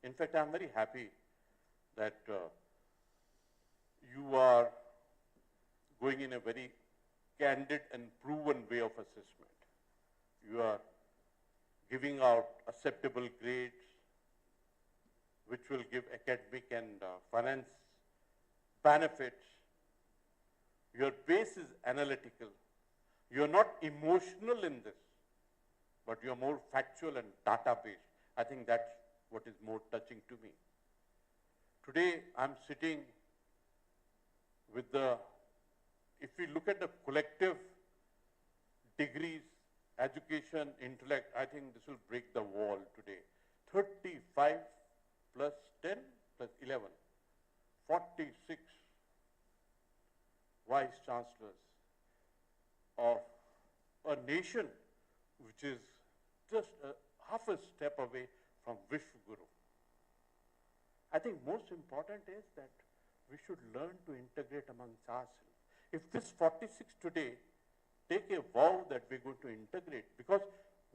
In fact, I'm very happy that you are going in a very candid and proven way of assessment. You are giving out acceptable grades, which will give academic and finance benefits. Your base is analytical. You're not emotional in this, but you're more factual and data-based. I think that's what is more touching to me. Today, I'm sitting with if we look at the collective degrees, education, intellect, I think this will break the wall today. 35 plus 10 plus 11, 46 vice chancellors of a nation which is just half a step away from Vishwaguru. I think most important is that we should learn to integrate amongst ourselves. If this 46 today take a vow that we're going to integrate, because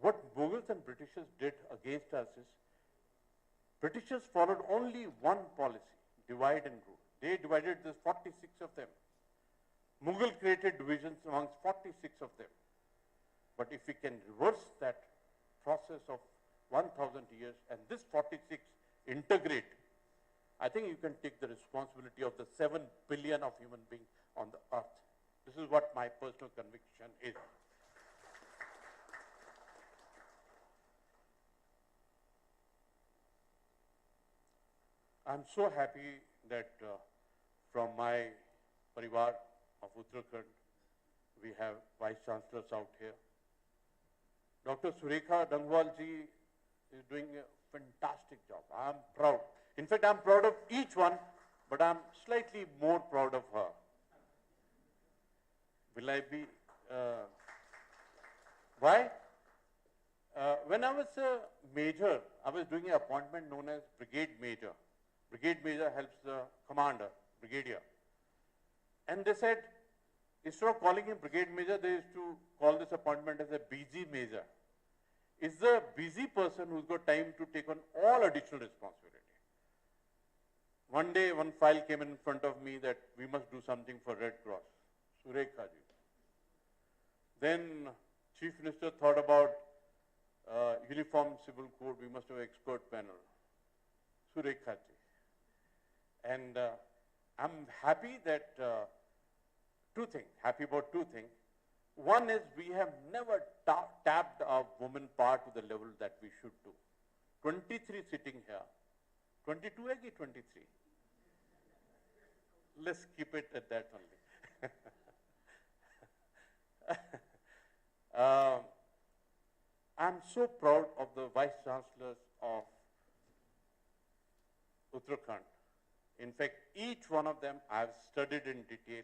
what Mughals and Britishers did against us is, Britishers followed only one policy, divide and rule. They divided this 46 of them. Mughal created divisions amongst 46 of them. But if we can reverse that process of 1,000 years and this 46 integrate, I think you can take the responsibility of the 7 billion of human beings on the earth. This is what my personal conviction is. I'm so happy that from my parivar of Uttarakhand, we have vice chancellors out here. Dr. Surekha Dangwal ji is doing a fantastic job. I'm proud. In fact, I'm proud of each one, but I'm slightly more proud of her. Will I be, why? When I was a major, I was doing an appointment known as brigade major. Brigade major helps the commander, brigadier. And they said, instead of calling him brigade major, they used to call this appointment as a busy major. Is the busy person who's got time to take on all additional responsibility. One day, one file came in front of me that we must do something for Red Cross. Surekha ji. Then Chief Minister thought about Uniform Civil Code, we must have an expert panel. Surekha ji. And I'm happy that happy about two things. One is we have never tapped our women part to the level that we should do. 23 sitting here. 22 hai ki 23? Let's keep it at that only. I'm so proud of the Vice Chancellors of Uttarakhand. In fact, each one of them I've studied in detail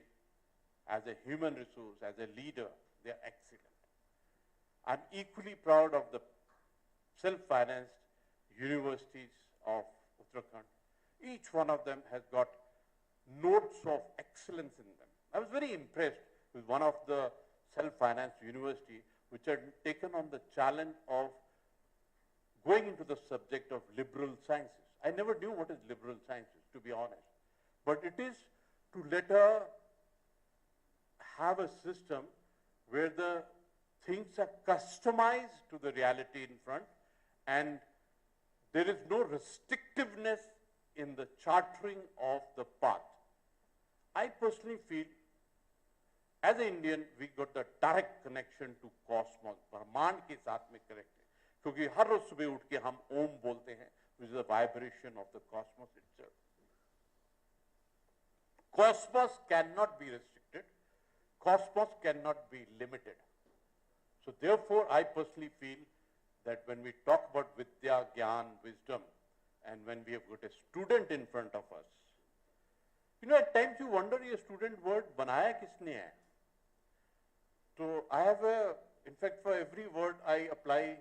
as a human resource, as a leader. They are excellent. I'm equally proud of the self-financed universities of Uttarakhand. Each one of them has got notes of excellence in them. I was very impressed with one of the self-financed university which had taken on the challenge of going into the subject of liberal sciences. I never knew what is liberal sciences, to be honest. But it is to let her have a system where the things are customized to the reality in front and there is no restrictiveness in the chartering of the path. I personally feel, as an Indian, we got the direct connection to cosmos. ब्रह्मांड के साथ में connect है, क्योंकि हर रोज सुबह उठ के हम ओम बोलते हैं, which is the vibration of the cosmos itself. Cosmos cannot be restricted. Cosmos cannot be limited. So therefore, I personally feel that when we talk about Vidya, Gyan, wisdom, and when we have got a student in front of us, you know, at times you wonder, ये student word बनाया किसने है? So I have in fact, for every word I apply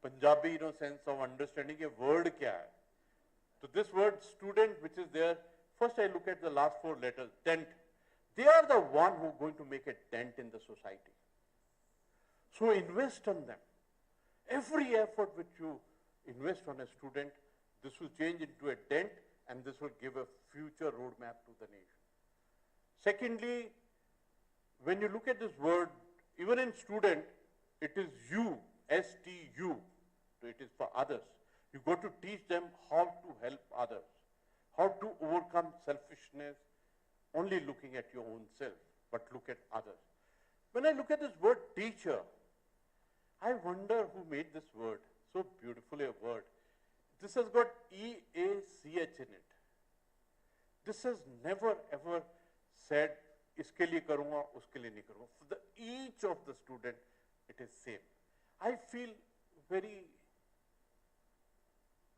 Punjabi, sense of understanding a word kya hai. So this word student, which is there, first I look at the last four letters, dent. They are the one who are going to make a dent in the society. So invest on them. Every effort which you invest on a student, this will change into a dent and this will give a future roadmap to the nation. Secondly, when you look at this word, even in student, it is you, S-T-U, so it is for others. You got to teach them how to help others, how to overcome selfishness, only looking at your own self, but look at others. When I look at this word teacher, I wonder who made this word, so beautifully a word. This has got E-A-C-H in it. This has never ever said, iske liye karunga, uske liye nahi karunga. For each of the student, it is same. I feel very,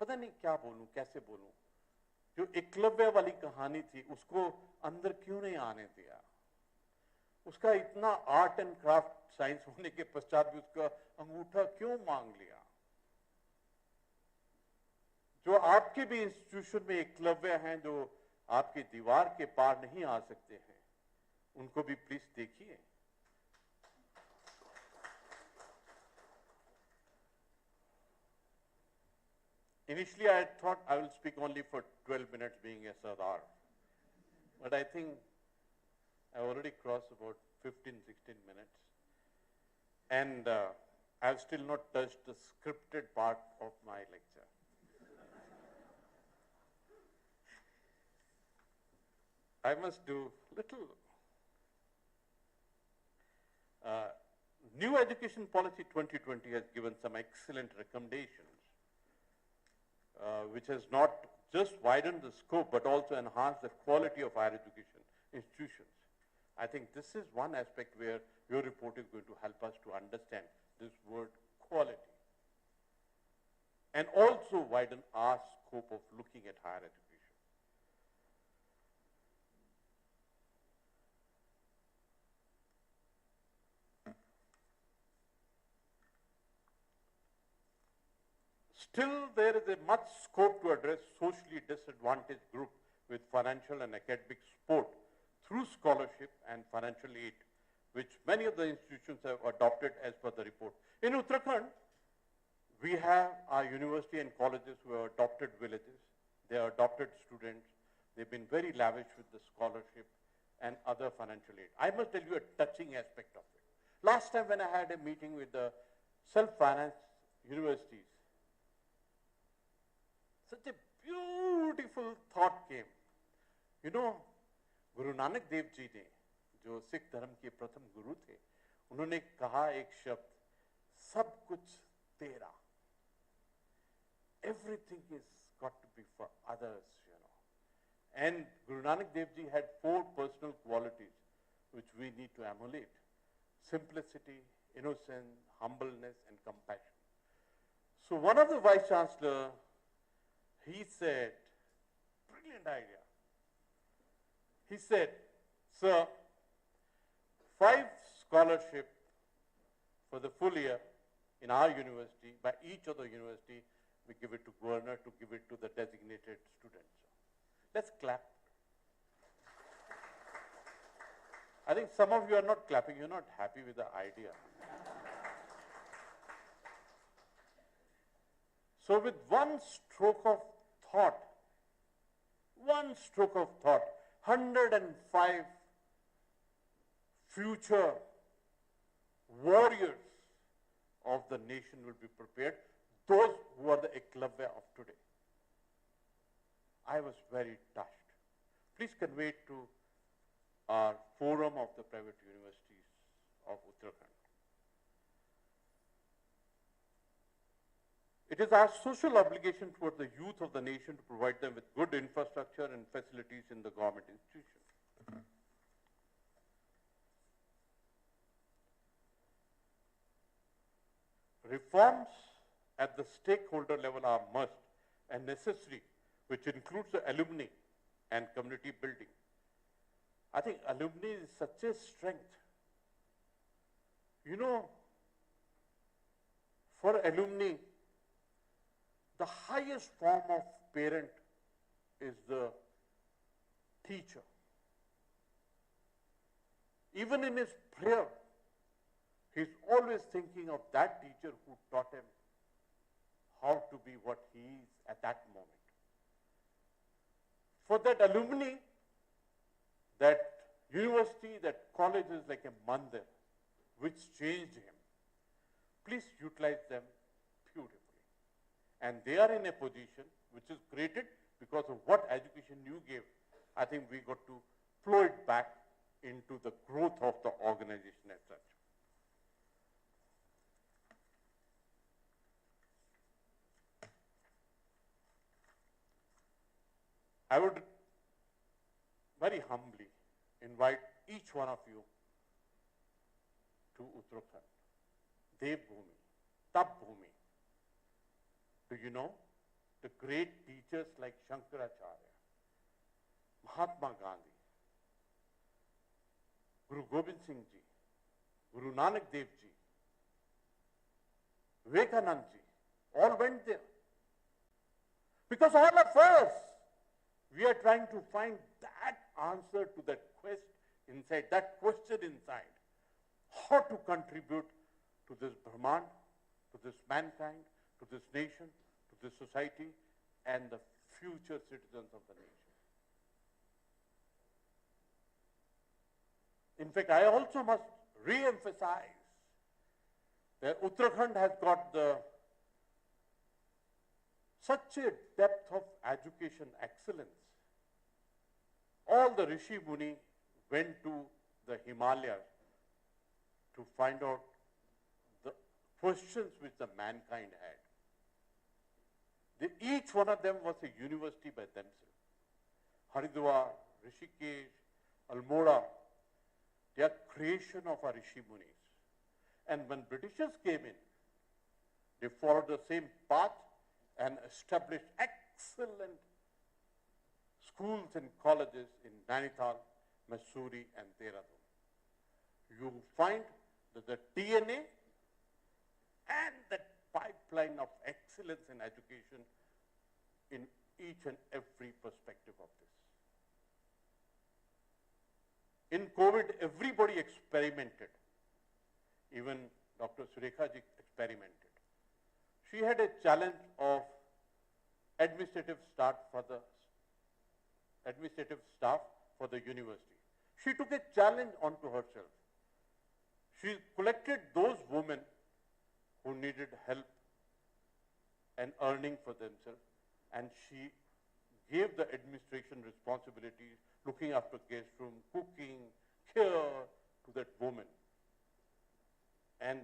पता नहीं क्या बोलूं, कैसे बोलूं. जो एकलव्य वाली कहानी थी, उसको अंदर क्यों नहीं आने दिया? उसका इतना आर्ट एंड क्राफ्ट साइंस होने के पश्चात भी उसका अंगूठा क्यों मांग लिया? जो आपके भी इंस्टीट्यूशन में एकलव्य हैं, जो आपकी दीवार के पार नहीं आ सकते हैं, उनको भी प्लीज देखिए. Initially, I thought I will speak only for 12 minutes being a Sardar. But I think I already crossed about 15, 16 minutes. And I've still not touched the scripted part of my lecture. I must do little. New Education Policy 2020 has given some excellent recommendations, which has not just widened the scope, but also enhanced the quality of higher education institutions. I think this is one aspect where your report is going to help us to understand this word quality. And also widen our scope of looking at higher education. Still, there is a much scope to address socially disadvantaged groups with financial and academic support through scholarship and financial aid, which many of the institutions have adopted as per the report. In Uttarakhand, we have our university and colleges who have adopted villages. They are adopted students. They've been very lavish with the scholarship and other financial aid. I must tell you a touching aspect of it. Last time when I had a meeting with the self-finance universities, such a beautiful thought came. You know, Guru Nanak Dev Ji ने, जो सिख धर्म के प्रथम गुरु थे, उन्होंने कहा एक शब्द, सब कुछ तेरा. Everything is got to be for others, you know. And Guru Nanak Dev Ji had 4 personal qualities which we need to emulate: simplicity, innocence, humbleness, and compassion. So one of the vice chancellor, he said, brilliant idea. He said, sir, 5 scholarship for the full year in our university, by each other university, we give it to governor to give it to the designated students. Let's clap. I think some of you are not clapping, you're not happy with the idea. So with one stroke of thought, 105 future warriors of the nation will be prepared, those who are the eklavya of today. I was very touched. Please convey it to our forum of the private universities of Uttarakhand. It is our social obligation toward the youth of the nation to provide them with good infrastructure and facilities in the government institutions. Reforms at the stakeholder level are must and necessary, which includes the alumni and community building. I think alumni is such a strength. You know, for alumni, the highest form of parent is the teacher. Even in his prayer, he's always thinking of that teacher who taught him how to be what he is at that moment. For that alumni, that university, that college is like a mandir which changed him. Please utilize them beautifully. And they are in a position which is created because of what education you gave. I think we got to flow it back into the growth of the organization as such. I would very humbly invite each one of you to Uttarakhand, Dev Bhumi, Tap Bhumi. Do you know the great teachers like Shankaracharya, Mahatma Gandhi, Guru Gobind Singh Ji, Guru Nanak Dev Ji, Vivekanand Ji, all went there. Because all of us, we are trying to find that answer to that quest inside, that question inside. How to contribute to this Brahman, to this mankind, to this nation, to this society, and the future citizens of the nation. In fact, I also must re-emphasize that Uttarakhand has got such a depth of education excellence. All the Rishi Muni went to the Himalayas to find out the questions which the mankind had. Each one of them was a university by themselves. Haridwar, Rishikesh, Almora, they are creation of our Rishi Munis. And when Britishers came in, they followed the same path and established excellent schools and colleges in Nainital, Mussoorie, and Dehradun. You find that the DNA and the pipeline of excellence in education in each and every perspective of this. In COVID, everybody experimented. Even Dr. Surekha ji experimented. She had a challenge of administrative staff for the university. She took a challenge onto herself. She collected those women who needed help and earning for themselves, and she gave the administration responsibilities, looking after guest room, cooking, care to that woman. And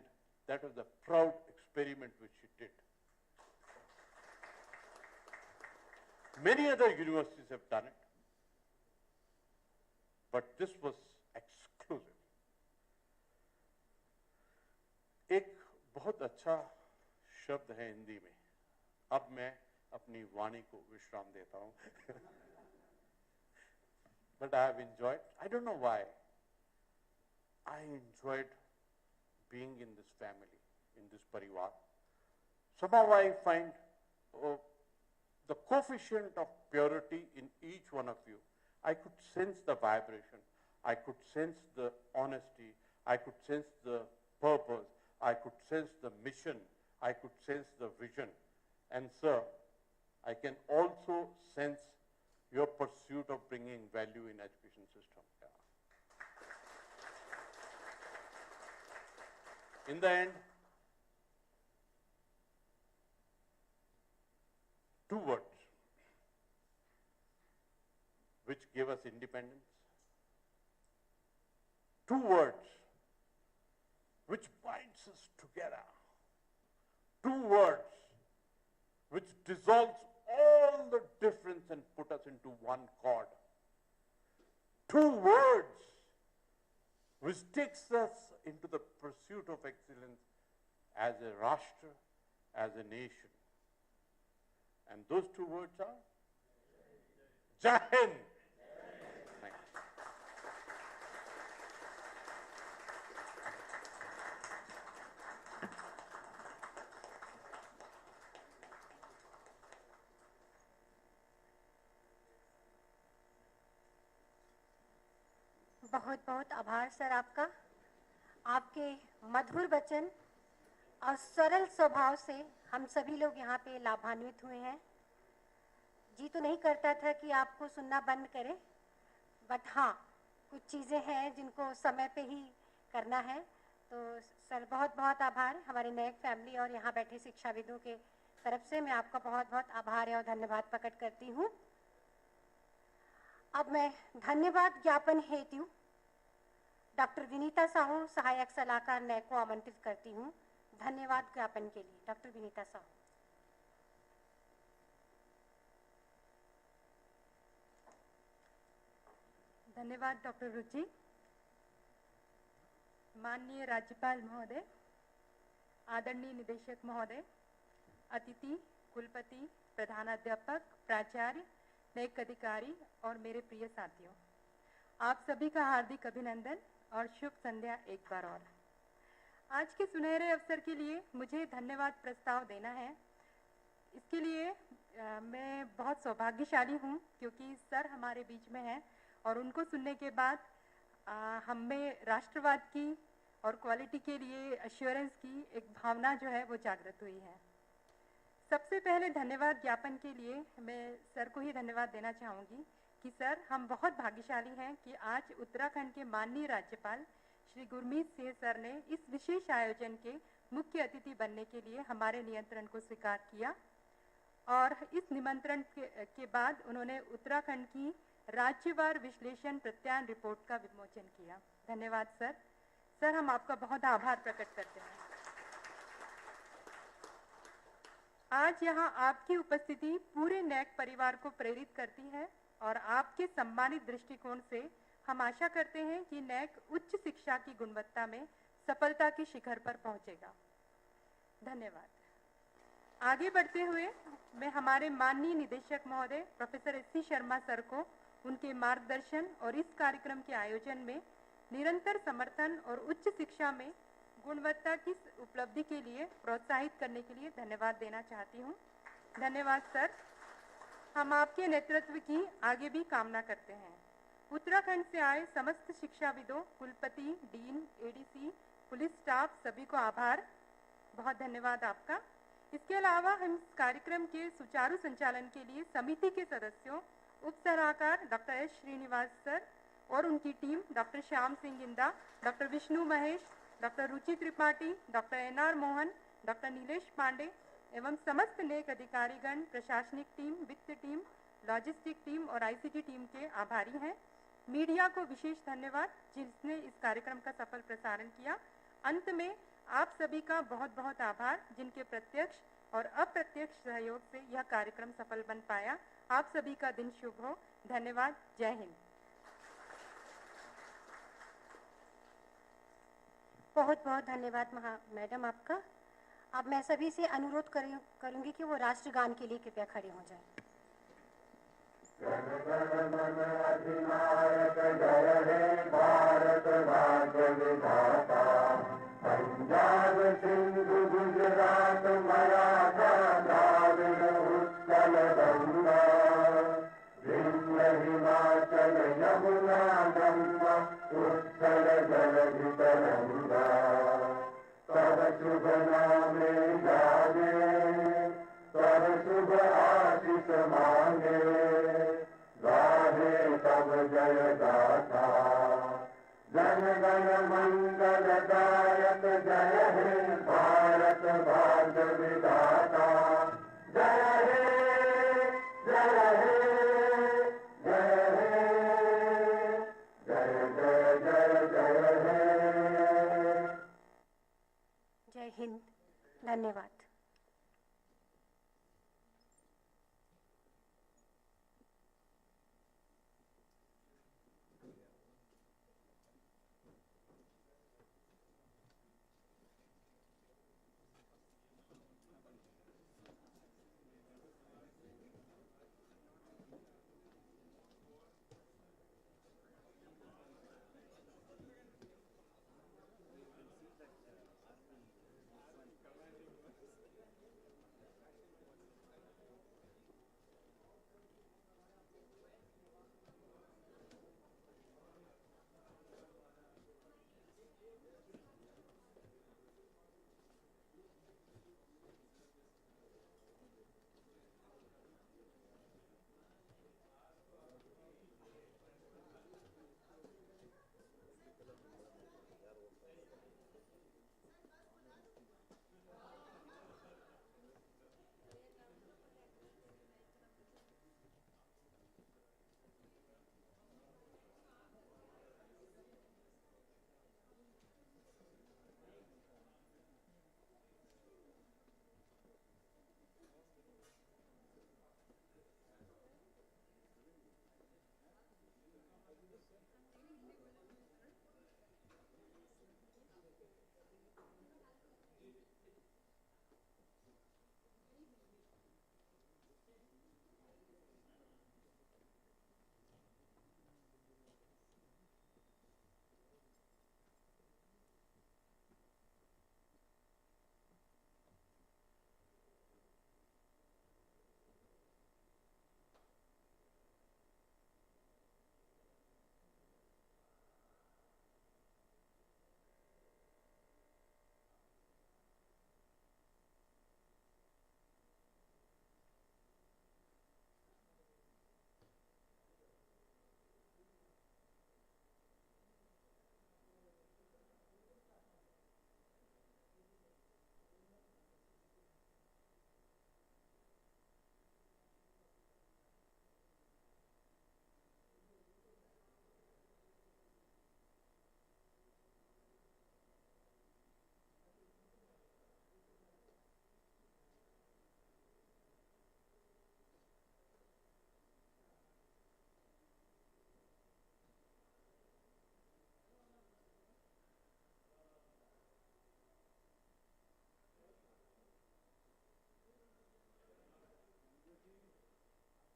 that was a proud experiment which she did. Many other universities have done it, but this was exclusive. एक बहुत अच्छा शब्द है हिंदी में. अब मैं अपनी वाणी को विश्राम देता हूं. But I have enjoyed, I don't know why, I enjoyed being in this family, in this parivar. Somehow I find the coefficient of purity in each one of you. I could sense the vibration. I could sense the honesty. I could sense the purpose. I could sense the mission. I could sense the vision. And sir, I can also sense your pursuit of bringing value in education system. Yeah. In the end, two words which gave us independence. Two words which binds us together. Two words which dissolves all the difference and put us into one chord. Two words which takes us into the pursuit of excellence as a Rashtra, as a nation. And those two words are Jai Hind. Thank you. बहुत बहुत आभार sir आपका. आपके मधुर वचन और सरल स्वभाव से हम सभी लोग यहाँ पे लाभान्वित हुए हैं. जी तो नहीं करता था कि आपको सुनना बंद करें, बट हाँ कुछ चीज़ें हैं जिनको समय पे ही करना है. तो सर बहुत बहुत आभार. हमारे नैक फैमिली और यहाँ बैठे शिक्षाविदों के तरफ से मैं आपका बहुत बहुत आभार और धन्यवाद प्रकट करती हूँ. अब मैं धन्यवाद ज्ञापन हेतु डॉक्टर विनीता साहू, सहायक सलाहकार नैक को आमंत्रित करती हूँ धन्यवाद ज्ञापन के लिए. डॉक्टर विनीता साहू. धन्यवाद डॉक्टर रुचि. माननीय राज्यपाल महोदय, आदरणीय निदेशक महोदय, अतिथि, कुलपति, प्रधानाध्यापक, प्राचार्य, नैक अधिकारी और मेरे प्रिय साथियों, आप सभी का हार्दिक अभिनंदन और शुभ संध्या एक बार और. आज के सुनहरे अवसर के लिए मुझे धन्यवाद प्रस्ताव देना है. इसके लिए मैं बहुत सौभाग्यशाली हूँ क्योंकि सर हमारे बीच में हैं और उनको सुनने के बाद हम में राष्ट्रवाद की और क्वालिटी के लिए अश्योरेंस की एक भावना जो है वो जागृत हुई है. सबसे पहले धन्यवाद ज्ञापन के लिए मैं सर को ही धन्यवाद देना चाहूँगी कि सर हम बहुत भाग्यशाली हैं कि आज उत्तराखंड के माननीय राज्यपाल श्री गुरमीत सिंह सर ने इस विशेष आयोजन के मुख्य अतिथि बनने के लिए हमारे निमंत्रण को स्वीकार किया और इस निमंत्रण के बाद उन्होंने उत्तराखंड की राज्यवार विश्लेषण प्रत्यायन रिपोर्ट का विमोचन किया. धन्यवाद सर. सर हम आपका बहुत आभार प्रकट करते हैं. आज यहाँ आपकी उपस्थिति पूरे नैक परिवार को प्रेरित करती है और आपके सम्मानित दृष्टिकोण से हम आशा करते हैं कि नैक उच्च शिक्षा की गुणवत्ता में सफलता के शिखर पर पहुंचेगा. धन्यवाद. आगे बढ़ते हुए मैं हमारे माननीय निदेशक महोदय प्रोफेसर एस.सी. शर्मा सर को उनके मार्गदर्शन और इस कार्यक्रम के आयोजन में निरंतर समर्थन और उच्च शिक्षा में गुणवत्ता की उपलब्धि के लिए प्रोत्साहित करने के लिए धन्यवाद देना चाहती हूँ। धन्यवाद सर। हम आपके नेतृत्व की आगे भी कामना करते हैं। उत्तराखंड से आए समस्त शिक्षाविदों, कुलपति, डीन, एडीसी, पुलिस स्टाफ सभी को आभार, बहुत धन्यवाद आपका। इसके अलावा हम इस कार्यक्रम के सुचारू संचालन के लिए समिति के सदस्यों, उप सलाहकार डॉक्टर एस श्रीनिवास सर और उनकी team, doctor Shyam Singh Inda, doctor Vishnu Mahesh, doctor Ruchi Tripathi, doctor N R Mohan, doctor Nilesh Pande एवं समस्त नेक अधिकारीगण, प्रशासनिक टीम, वित्त टीम, लॉजिस्टिक टीम और आईसीटी टीम के आभारी हैं। मीडिया को विशेष धन्यवाद जिसने इस कार्यक्रम का सफल प्रसारण किया। अंत में आप सभी का बहुत बहुत आभार जिनके प्रत्यक्ष और अप्रत्यक्ष सहयोग से यह कार्यक्रम सफल बन पाया। आप सभी का दिन शुभ हो। धन्यवाद। जय हिंद। बहुत बहुत धन्यवाद मैडम आपका। अब मैं सभी से अनुरोध करूंगी कि वो राष्ट्रगान के लिए कृपया खड़े हो जाएं। जन गण मन अधिनायक जय हे भारत भाग्य विधाता, पंजाब सिंधु गुजरात मराठा द्राविड़ उत्कल गंगा, विंध्य हिमाचल यमुना गंगा उत्कल जलधि तरंगा।